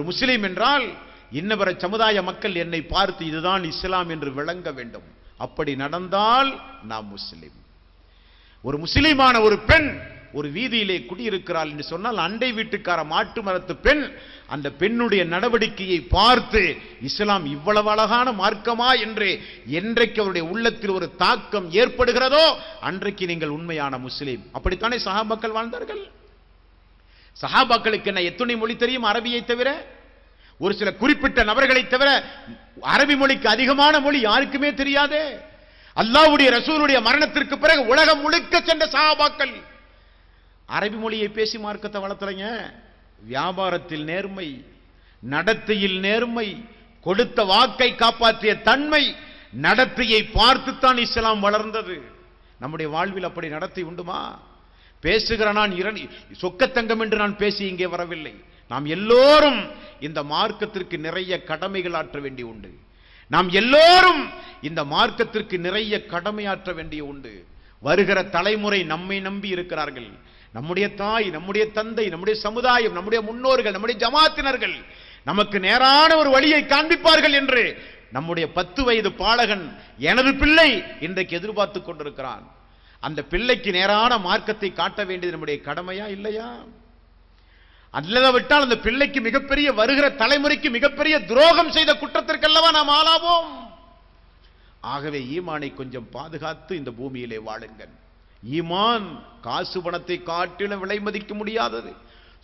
முஸ்லீம் என்றால் இன்னவர சமுதாய மக்கள் என்னை பார்த்து இதுதான் இஸ்லாம் என்று விளங்க வேண்டும். அப்படி நடந்தால் நாம் முஸ்லிம். ஒரு முஸ்லிமான ஒரு பெண் ஒரு வீதியிலே குடியிருக்கிறாள் என்று சொன்னால் அண்டை வீட்டுக்கார மாட்டு மரத்து பெண் அந்த பெண்ணுடைய நடவடிக்கையை பார்த்து இஸ்லாம் இவ்வளவு அழகான மார்க்கமா என்று என்றைக்கு அவருடைய உள்ளத்தில் ஒரு தாக்கம் ஏற்படுகிறதோ அன்றைக்கு நீங்கள் உண்மையான முஸ்லிம். அப்படித்தானே சஹாபாக்கள் வாழ்ந்தார்கள். சஹாபாக்களுக்கு என்ன எத்தனை மொழி தெரியும்? அரபியை தவிர ஒரு சில குறிப்பிட்ட நபர்களை தவிர அரபி மொழிக்கு அதிகமான மொழி யாருக்குமே தெரியாதே. அல்லாஹ்வுடைய ரசூலுடைய மரணத்திற்கு பிறகு உலகம் முழுக்க சென்ற சஹாபாக்கள் அரபி மொழியை பேசி மார்க்கத்தை வளர்த்தலைங்க. வியாபாரத்தில் நேர்மை, நடத்தையில் நேர்மை, கொடுத்த வாக்கை காப்பாற்றிய தன்மை, நடத்தையை பார்த்துத்தான் இஸ்லாம் வளர்ந்தது. நம்முடைய வாழ்வில் அப்படி நடத்தை உண்டுமா? பேசுகிற நான் சொக்கத்தங்கம் என்று நான் பேசி இங்கே வரவில்லை. நாம் எல்லோரும் இந்த மார்க்கத்திற்கு நிறைய கடமைகள் ஆற்ற வேண்டிய உண்டு. நாம் எல்லோரும் இந்த மார்க்கத்திற்கு நிறைய கடமையாற்ற வேண்டிய உண்டு. வருகிற தலைமுறை நம்மை நம்பி இருக்கிறார்கள். நம்முடைய தாய், நம்முடைய தந்தை, நம்முடைய சமுதாயம், நம்முடைய முன்னோர்கள், நம்முடைய ஜமாத்தினர்கள் நமக்கு நேரான ஒரு வழியை காண்பிப்பார்கள் என்று நம்முடைய 10 வயது பாலகன் எனது பிள்ளை இன்றைக்கு எதிர்பார்த்து கொண்டிருக்கிறான். அந்த பிள்ளைக்கு நேரான மார்க்கத்தை காட்ட வேண்டியது நம்முடைய கடமையா இல்லையா? அல்லதாவிட்டால் அந்த பிள்ளைக்கு மிகப்பெரிய வருகிற தலைமுறைக்கு மிகப்பெரிய துரோகம் செய்த குற்றத்திற்கல்லவா நாம் ஆளாவோம். ஆகவே ஈமானை கொஞ்சம் பாதுகாத்து இந்த பூமியிலே வாழுங்கள். ஈமான் காசு பணத்தை காட்டிலும் விலை மதிக்க முடியாதது,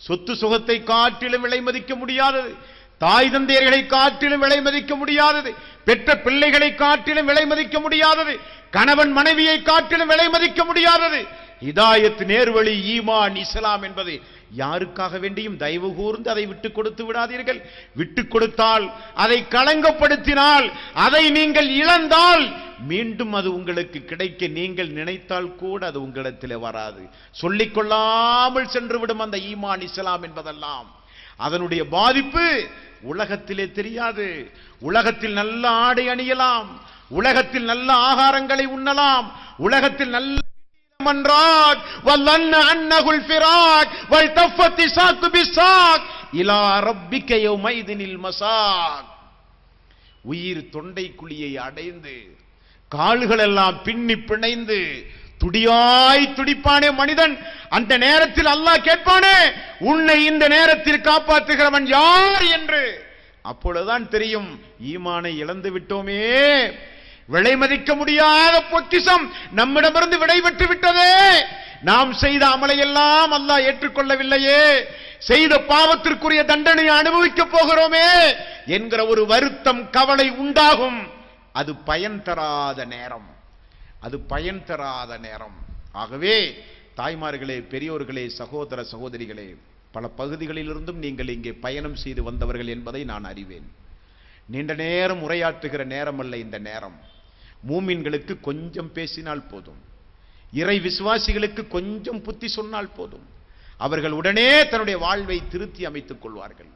சொத்து சுகத்தை காட்டிலும் விலை மதிக்க முடியாதது, தாய் தந்தையர்களை காட்டிலும் விலை மதிக்க முடியாதது, பெற்ற பிள்ளைகளை காட்டிலும் விலை மதிக்க முடியாதது, கணவன் மனைவியை காட்டிலும் விலை மதிக்க முடியாதது. ஹிதாயத், நேர்வழி, ஈமான், இஸ்லாம் என்பது யாருக்காக வேண்டியும் தயவு கூர்ந்து அதை விட்டுக் கொடுத்து விடாதீர்கள். விட்டுக் கொடுத்தால், அதை களங்கப்படுத்தினால், அதை நீங்கள் இழந்தால் மீண்டும் அது உங்களுக்கு கிடைக்க நீங்கள் நினைத்தால் கூட அது உங்களிடத்தில் வராது. சொல்லிக் கொள்ளாமல் சென்றுவிடும் அந்த ஈமான், இஸ்லாம் என்பதெல்லாம். அதனுடைய பாதிப்பு உலகத்திலே தெரியாது. உலகத்தில் நல்ல ஆடை அணியலாம், உலகத்தில் நல்ல ஆகாரங்களை உண்ணலாம், உலகத்தில் நல்ல மன்றாக் வல்லன்ன அன்னகுல் ஃபிராக் வல்தஃபத்தி சாக் பிசாக் இலா ரப்பிக யௌமைதினில் மசாக். உயிர் தொண்டை குழியை அடைந்து கால்கள் எல்லாம் பின்னி பிணைந்து துடியாய் துடிப்பானே மனிதன். அந்த நேரத்தில் அல்லாஹ் கேட்பானே, உன்னை இந்த நேரத்தில் காப்பாற்றுகிறவன் யார் என்று. அப்பொழுதுதான் தெரியும், ஈமானை இழந்து விட்டோமே, விலை மதிக்க முடியாத பொக்கிஷம் நம்மிடமிருந்து விடைபெற்று விட்டதே, நாம் செய்த அமலையெல்லாம் அல்லாஹ் ஏற்றுக்கொள்ளவில்லையே, செய்த பாவத்திற்குரிய தண்டனையை அனுபவிக்க போகிறோமே என்கிற ஒரு வருத்தம், கவலை உண்டாகும். அது பயன் தராத நேரம், அது பயன் தராத நேரம். ஆகவே தாய்மார்களே, பெரியோர்களே, சகோதர சகோதரிகளே, பல பகுதிகளிலிருந்தும் நீங்கள் இங்கே பயணம் செய்து வந்தவர்கள் என்பதை நான் அறிவேன். நீண்ட நேரம் உரையாற்றுகிற நேரம் அல்ல இந்த நேரம். மூமின்களுக்கு கொஞ்சம் பேசினால் போதும், இறை விசுவாசிகளுக்கு கொஞ்சம் புத்தி சொன்னால் போதும், அவர்கள் உடனே தன்னுடைய வாழ்வை திருத்தி அமைத்துக் கொள்வார்கள்.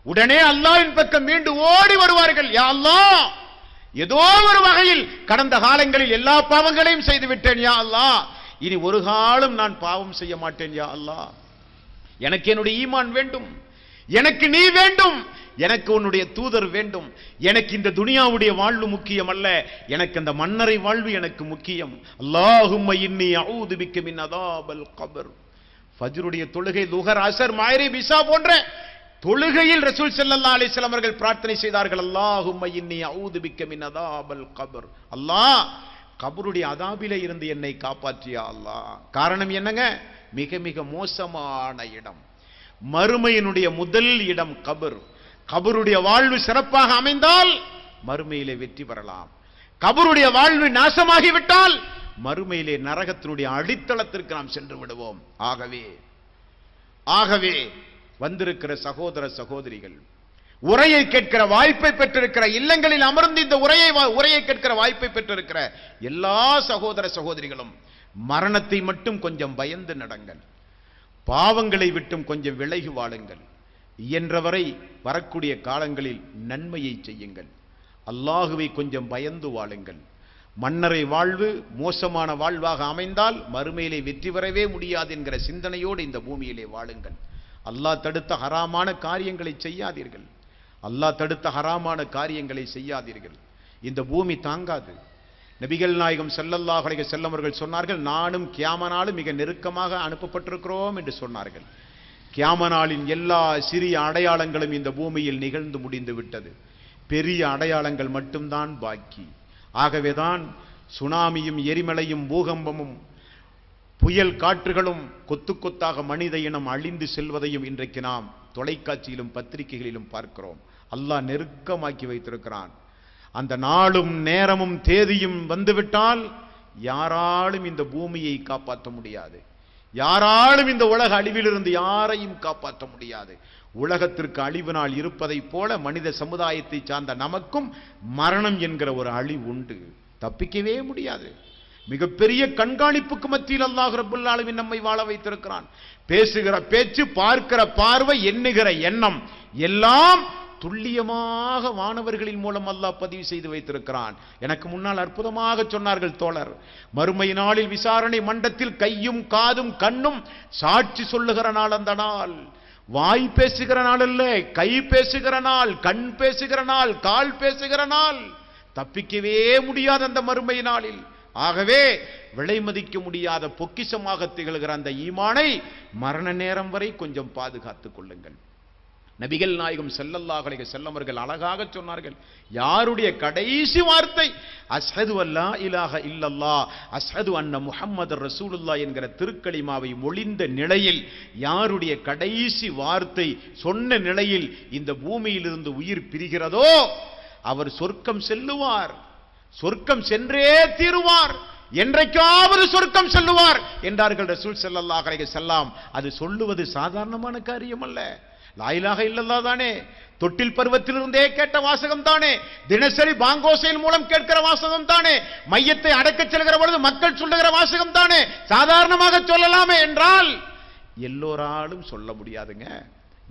உடனே அல்லாஹ்வின் பக்கம் மீண்டு ஓடி வருவார்கள். யா அல்லாஹ், ஏதோ ஒரு வகையில் கடந்த காலங்களில் எல்லா பாவங்களையும் செய்து விட்டேன் யா அல்லாஹ், இனி ஒரு காலம் நான் பாவம் செய்ய மாட்டேன் யா அல்லாஹ். எனக்கு என்னுடைய ஈமான் வேண்டும், எனக்கு நீ வேண்டும், எனக்கு உன்னுடைய தூதர் வேண்டும், எனக்கு இந்த துனியாவுடைய வாழ்வு முக்கியம் அல்ல, எனக்கு அந்த மன்னரை வாழ்வு எனக்கு முக்கியம். அல்லாஹும்ம இன்னி அஊது பிக்க மின் அதாபல் கபர். ஃபஜ்ருடைய தொழுகை, லுஹர், அஸர், மக்ரிப், இஷா போன்ற தொழுகையில் ரசூல் ஸல்லல்லாஹு அலைஹி வஸல்லம் அவர்கள் பிரார்த்தனை செய்தார்கள், அல்லாஹும்ம இன்னி அஊது பிக்க மின் அதாபல் கபர். அல்லாஹ், கபருடைய அதாபிலே இருந்து என்னை காப்பாற்றியா அல்லாஹ். காரணம் என்னங்க? மிக மிக மோசமான இடம், மறுமையினுடைய முதல் இடம் கபர். கபருடைய வாழ்வு சிறப்பாக அமைந்தால் மறுமையிலே வெற்றி பெறலாம். கபருடைய வாழ்வு நாசமாகிவிட்டால் மறுமையிலே நரகத்தினுடைய அடித்தளத்திற்கு நாம் சென்று விடுவோம். ஆகவே வந்திருக்கிற சகோதர சகோதரிகள், உரையை கேட்கிற வாய்ப்பை பெற்றிருக்கிற, இல்லங்களில் அமர்ந்து இந்த உரையை கேட்கிற வாய்ப்பை பெற்றிருக்கிற எல்லா சகோதர சகோதரிகளும் மரணத்தை மட்டும் கொஞ்சம் பயந்து நடங்கள், பாவங்களை விட்டும் கொஞ்சம் விலகி வாழுங்கள், இயன்றவரை வரக்கூடிய காலங்களில் நன்மையை செய்யுங்கள், அல்லாஹுவை கொஞ்சம் பயந்து வாழுங்கள், மன்னரை வாழ்வு மோசமான வாழ்வாக அமைந்தால் மறுமையிலே வெற்றி பெறவே முடியாது என்கிற சிந்தனையோடு இந்த பூமியிலே வாழுங்கள். அல்லாஹ் தடுத்த ஹராமான காரியங்களை செய்யாதீர்கள். அல்லாஹ் தடுத்த ஹராமான காரியங்களை செய்யாதீர்கள். இந்த பூமி தாங்காது. நபிகள் நாயகம் ஸல்லல்லாஹு அலைஹி வஸல்லம் அவர்கள் சொன்னார்கள், நானும் கியாம நாளும் மிக நெருக்கமாக அனுப்பப்பட்டிருக்கிறோம் என்று சொன்னார்கள். கியாம நாளின் எல்லா சிறிய அடையாளங்களும் இந்த பூமியில் நிகழ்ந்து முடிந்து விட்டது. பெரிய அடையாளங்கள் மட்டும்தான் பாக்கி. ஆகவேதான் சுனாமியும் எரிமலையும் பூகம்பமும் புயல் காற்றுகளும் கொத்து கொத்தாக மனித இனம் அழிந்து செல்வதையும் இன்றைக்கு நாம் தொலைக்காட்சியிலும் பத்திரிகைகளிலும் பார்க்கிறோம். அல்லாஹ் நெருக்கமாக்கி வைத்திருக்கிறான். அந்த நாளும் நேரமும் தேதியும் வந்துவிட்டால் யாராலும் இந்த பூமியை காப்பாற்ற முடியாது. யாராலும் இந்த உலக அழிவிலிருந்து யாரையும் காப்பாற்ற முடியாது. உலகத்திற்கு அழிவு நாள் இருப்பதை போல மனித சமுதாயத்தை சார்ந்த நமக்கும் மரணம் என்கிற ஒரு அழிவு உண்டு. தப்பிக்கவே முடியாது. மிகப்பெரிய கண்காணிப்புக்கு மத்தியில் அல்லாஹ் ரப்பல் ஆலமீன் நம்மை வாழ வைத்திருக்கிறான். பேசுகிற பேச்சு, பார்க்கிற பார்வை, எண்ணுகிற எண்ணம் எல்லாம் துல்லியமாக வானவர்களின் மூலம் அல்லாஹ் பதிவு செய்து வைத்திருக்கிறான். எனக்கு முன்னால் அற்புதமாக சொன்னார்கள் தோழர், மறுமை நாளில் விசாரணை மண்டத்தில் கையும் காதும் கண்ணும் சாட்சி சொல்லுகிற நாள் அந்த நாள். வாய் பேசுகிற நாள் அல்ல, கை பேசுகிற நாள், கண் பேசுகிற நாள், கால் பேசுகிற நாள். தப்பிக்கவே முடியாத அந்த மறுமை நாளில். ஆகவே விலை மதிக்க முடியாத பொக்கிஷமாக திகழ்கிற அந்த ஈமானை மரண நேரம் வரை கொஞ்சம் பாதுகாத்துக் கொள்ளுங்கள். நபிகள் நாயகம் ஸல்லல்லாஹு அலைஹி வஸல்லம் அவர்கள் அழகாக சொன்னார்கள், யாருடைய கடைசி வார்த்தை அஷ்ஹது அல்லா இலாஹ இல்லல்லாஹ் அஷ்ஹது அன்ன முஹம்மதர் ரசூலுல்லாஹ் என்கிற திருக்கலிமாவை மொழிந்த நிலையில், யாருடைய கடைசி வார்த்தை சொன்ன நிலையில் இந்த பூமியிலிருந்து உயிர் பிரிகிறதோ அவர் சொர்க்கம் செல்லுவார். சொர்க்கம் சென்றே தீருவார். என்றைக்காவது சொர்க்கம் செல்லுவார் என்றார்கள் ரசூல் ஸல்லல்லாஹு அலைஹி வஸல்லம். அது சொல்லுவது சாதாரணமான காரியம் அல்ல. லா இலாஹ இல்லல்லாஹ் தானே, தொட்டில் பருவத்திலிருந்தே கேட்ட வாசகம் தானே, தினசரி பாங்கோசையின் மூலம் கேட்கிற வாசகம் தானே, மையத்தை அடக்கச் செல்கிற பொழுது மக்கள் சொல்லுகிற வாசகம் தானே, சாதாரணமாக சொல்லலாமே என்றால் எல்லோராலும் சொல்ல முடியாதுங்க.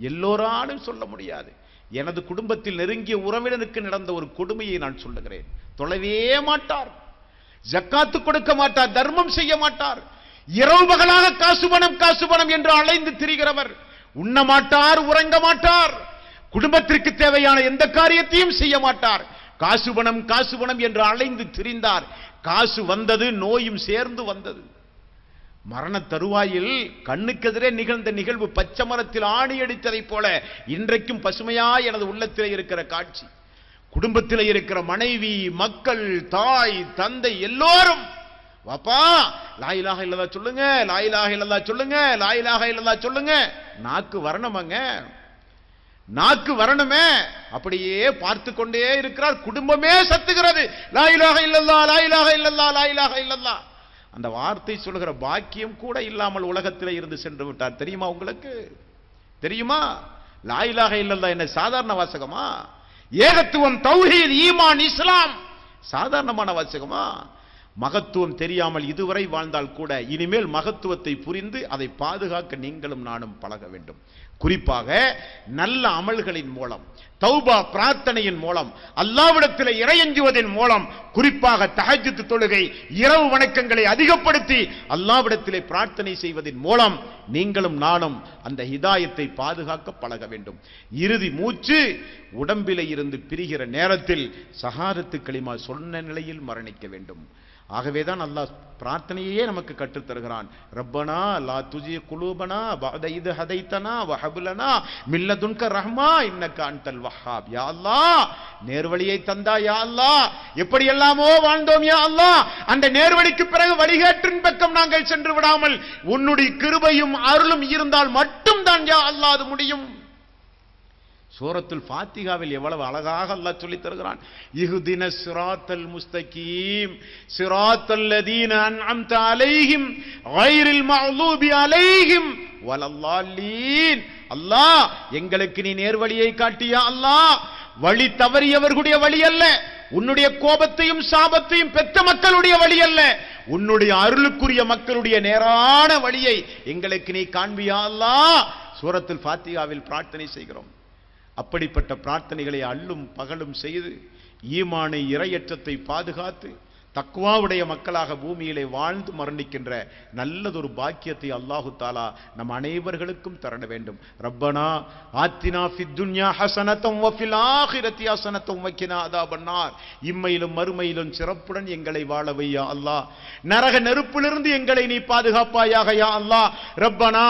எல்லோராலும் சொல்ல முடியாது. எனது குடும்பத்தில் நெருங்கிய உறவினருக்கு நடந்த ஒரு கொடுமையை நான் சொல்லுகிறேன். தொலைவே மாட்டார், ஜக்காத்து கொடுக்க மாட்டார், தர்மம் செய்ய மாட்டார், இரவு பகலாக காசு பணம் என்று அலைந்து திரிகிறவர், உண்ண மாட்டார், உறங்க மாட்டார், குடும்பத்திற்கு தேவையான எந்த காரியத்தையும் செய்ய மாட்டார், காசு பணம் என்று அலைந்து திரிந்தார். காசு வந்தது, நோயும் சேர்ந்து வந்தது. மரண தருவாயில் கண்ணுக்கெதிரே நிகழ்ந்த நிகழ்வு பச்சை மரத்தில் ஆணி அடித்ததை போல இன்றைக்கும் பசுமையாய் எனது உள்ளத்திலே இருக்கிற காட்சி. குடும்பத்தில் இருக்கிற மனைவி, மக்கள், தாய், தந்தை எல்லோரும், வாப்பா லா இலாஹ இல்லல்லாஹ் சொல்லுங்க, லா இலாஹ இல்லல்லாஹ் சொல்லுங்க, லா இலாஹ இல்லல்லாஹ் சொல்லுங்க. நாக்கு வரணுமாங்க, நாக்கு வரணுமே. அப்படியே பார்த்து கொண்டே இருக்கிறார். குடும்பமே சத்துகிறது, லா இலாஹ இல்லல்லாஹ், லா இலாஹ இல்லல்லாஹ், லா இலாஹ இல்லல்லாஹ். அந்த வார்த்தை சொல்லுகிற பாக்கியம் கூட இல்லாமல் உலகத்தில் இருந்து சென்று விட்டார். தெரியுமா உங்களுக்கு? தெரியுமா? லா இலாஹ இல்லல்லாஹ் என்ன சாதாரண வாசகமா? ஏகத்துவம், தௌஹீத், ஈமான், இஸ்லாம் சாதாரணமான வாசகமா? மகத்துவம் தெரியாமல் இதுவரை வாழ்ந்தால் கூட இனிமேல் மகத்துவத்தை புரிந்து அதை பாதுகாக்க நீங்களும் நானும் பழக வேண்டும். குறிப்பாக நல்ல அமல்களின் மூலம், தௌபா பிரார்த்தனையின் மூலம், அல்லாஹ்விடத்தில் இறையஞ்சுவதன் மூலம், குறிப்பாக தஹஜ்ஜுத் தொழுகை, இரவு வணக்கங்களை அதிகப்படுத்தி அல்லாஹ்விடத்திலே பிரார்த்தனை செய்வதன் மூலம் நீங்களும் நானும் அந்த ஹிதாயத்தை பாதுகாக்க பழக வேண்டும். இறுதி மூச்சு உடம்பிலே இருந்து பிரிகிற நேரத்தில் ஷஹாதத்து கலிமா சொன்ன நிலையில் மரணிக்க வேண்டும். ஆகவேதான் அல்லாஹ் பிரார்த்தனையே நமக்கு கற்றுத் தருகிறான். ரப்பனா லா துஜி குலூபனா பஅத இத் ஹதைதனா வஹப் லனா மின் லதுன்க ரஹ்மா இன்னக அன்தல் வஹ்ஹாப். யா அல்லாஹ், நேர்வழியை தந்தா யா அல்லாஹ், எப்படி எல்லாமோ வாழ்ந்தோம் யா அல்லாஹ், அந்த நேர்வழிக்கு பிறகு வழிகேட்டின் பக்கம் நாங்கள் சென்று விடாமல் உன்னுடைய கிருபையும் அருளும் இருந்தால் மட்டும் தான் யா அல்லாஹ் அது முடியும். சூரத்துல் ஃபாத்திஹாவில் எவ்வளவு அழகாக அல்லாஹ் சொல்லித் தருகிறான். இஹ்தின ஸிராத்தல் முஸ்தகீம் ஸிராத்தல் லதீன அன்அம்த அலைஹிம் கைரில் மக்லூபி அலைஹிம் வலல்லாலீன். அல்லாஹ், எங்களுக்கு நீ நேர்வழியை காட்டியா அல்லாஹ். வழி தவறியவர்களுடைய வழி அல்ல, உன்னுடைய கோபத்தையும் சாபத்தையும் பெற்ற மக்களுடைய வழி அல்ல, உன்னுடைய அருளுக்குரிய மக்களுடைய நேரான வழியை எங்களுக்கு நீ காண்பியா அல்லாஹ். சூரத்துல் ஃபாத்திஹாவில் பிரார்த்தனை செய்கிறோம். அப்படிப்பட்ட பிரார்த்தனைகளை அல்லும் பகலும் செய்து ஈமானை, இறையற்றத்தை பாதுகாத்து தக்வாவுடைய மக்களாக பூமியிலே வாழ்ந்து மரணிக்கின்ற நல்லதொரு பாக்கியத்தை அல்லாஹு தாலா நம் அனைவர்களுக்கும் தர வேண்டும். ரப்பனா ஆத்தினா ஃபித் துன்யா ஹஸனத்தம் வ ஃபில் ஆகிரத்தி ஹஸனத்தம் வ கினா அஸாபன்னார். இம்மையிலும் மறுமையிலும் சிறப்புடன் எங்களை வாழ வை யா அல்லாஹ். நரக நெருப்பிலிருந்து எங்களை நீ பாதுகாப்பாயாக யா அல்லாஹ். ரப்பனா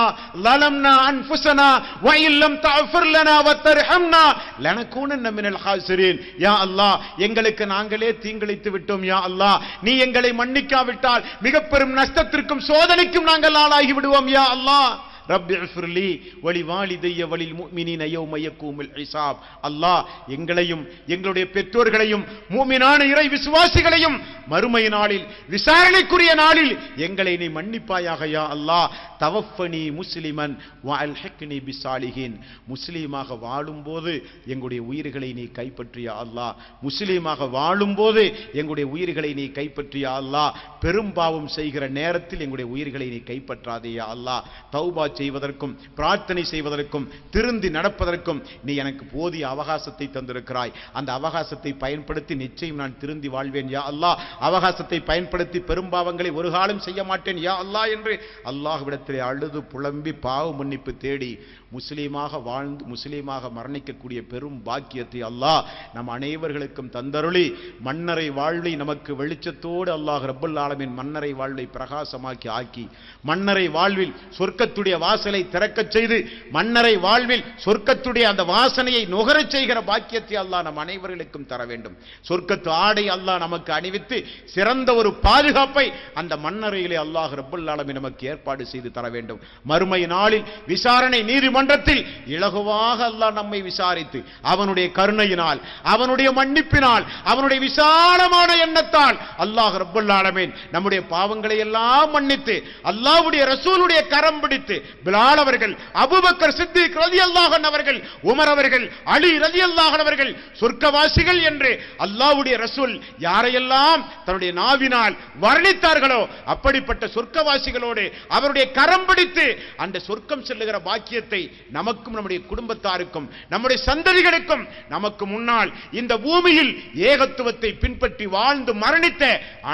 லலம்னா அன்ஃபுஸனா வ இல்லம் தஃபிர் லனா வ தர்ஹம்னா லனகூனன்ன மினல் ஹாஸிரீன். யா அல்லாஹ், எங்களுக்கு நாங்களே தீங்கிழைத்து விட்டோம் யா அல்லாஹ். நீ எங்களை மன்னிக்காவிட்டால் மிக பெரும் நஷ்டத்திற்கும் சோதனைக்கும் நாங்கள் ஆளாகி விடுவோம் யா அல்லாஹ். ரப்பி இஃபிர்லி வலி வாலிதைய வலில் முஃமினீன யௌம யகூமுல் ஹிசாப். அல்லாஹ், எங்களையும் எங்களுடைய பெற்றோர்களையும் மூமினான இறை விசுவாசிகளையும் மறுமை நாளில் விசாரணைக்குரிய நாளில் எங்களை நீ மன்னிப்பாயாக யா அல்லாஹ். தவஃபனி முஸ்லிமன் வ அல்ஹிக்னி பிஸ்ஸாலிஹீன். முஸ்லீமாக வாழும்போது எங்களுடைய உயிர்களை நீ கைப்பற்றியா அல்லாஹ். முஸ்லீமாக வாழும்போது எங்களுடைய உயிர்களை நீ கைப்பற்றியா அல்லாஹ். பெரும் பாவம் செய்கிற நேரத்தில் எங்களுடைய உயிர்களை நீ கைப்பற்றாதே யா அல்லாஹ். தௌபா செய்வதற்கும் பிரார்த்தனை செய்வதற்கும் திருந்தி நடப்பதற்கும் நீ எனக்கு போதிய அவகாசத்தை தந்திருக்கிறாய். அந்த அவகாசத்தை பயன்படுத்தி நிச்சயம் நான் திருந்தி வாழ்வேன் யா அல்லாஹ். அவகாசத்தை பயன்படுத்தி பெரும்பாவங்களை ஒரு காலம் செய்ய மாட்டேன் யா அல்லாஹ் என்று அல்லாஹ்விடத்திலே அழுது புலம்பி பாவ மன்னிப்பு தேடி முஸ்லீமாக வாழ்ந்து முஸ்லீமாக மரணிக்கக்கூடிய பெரும் பாக்கியத்தை அல்லாஹ் நம் அனைவர்களுக்கும் தந்தருளி மன்னரை வாழ்வை நமக்கு வெளிச்சத்தோடு அல்லாஹ் ரப்பல் ஆலமீன் மன்னரை வாழ்வை பிரகாசமாக்கி ஆக்கி மன்னரை வாழ்வில் சொர்க்கத்துடைய வாசலை திறக்கச் செய்து மன்னரை வாழ்வில் சொர்க்கத்துடைய அந்த வாசனையை நுகரச் செய்கிற பாக்கியத்தை அல்லாஹ் நம் அனைவர்களுக்கும் தர வேண்டும். சொர்க்கத்து ஆடை அல்லாஹ் நமக்கு அணிவித்து சிறந்த ஒரு பாதுகாப்பை அந்த மன்னரையிலே அல்லாஹ் ரப்பல் ஆலமீன் நமக்கு ஏற்பாடு செய்து தர வேண்டும். மறுமை நாளில் விசாரணை நீதிமன்றத்தில் இலகுவாக அல்லாஹ் நம்மை விசாரித்து அவனுடைய கருணையினால் அவனுடைய மன்னிப்பினால் அவனுடைய விசாலமான எண்ணத்தால் அல்லாஹ் ரப்பல் ஆலமீன் நம்முடைய பாவங்களை எல்லாம் மன்னித்து அல்லாஹ்வுடைய ரசூலுடைய கரம் பிடித்து பிலால் அவர்கள், அபூபக்கர் சித்திக் ரலியல்லாஹு அன்ஹு அவர்கள், உமர் அவர்கள், அலி ரலியல்லாஹு அன்ஹு அவர்கள் சொர்க்கவாசிகள் என்று அல்லாஹ்வுடைய ரசூல் யாரையெல்லாம் தன்னுடைய நாவினால் வர்ணித்தார்களோ அப்படிப்பட்ட சொர்க்கவாசிகளோடு அவருடைய கரம் பிடித்து அந்த சொர்க்கம் செல்லுகிற பாக்கியத்தை நமக்கும் நம்முடைய குடும்பத்தாருக்கும் நம்முடைய சந்ததிகளுக்கும் நமக்கு முன்னால் இந்த பூமியில் ஏகத்துவத்தை பின்பற்றி வாழ்ந்து மரணித்த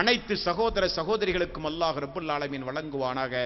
அனைத்து சகோதர சகோதரிகளுக்கும் அல்லாஹ் ரப்பல் ஆலமீன் வழங்குவானாக.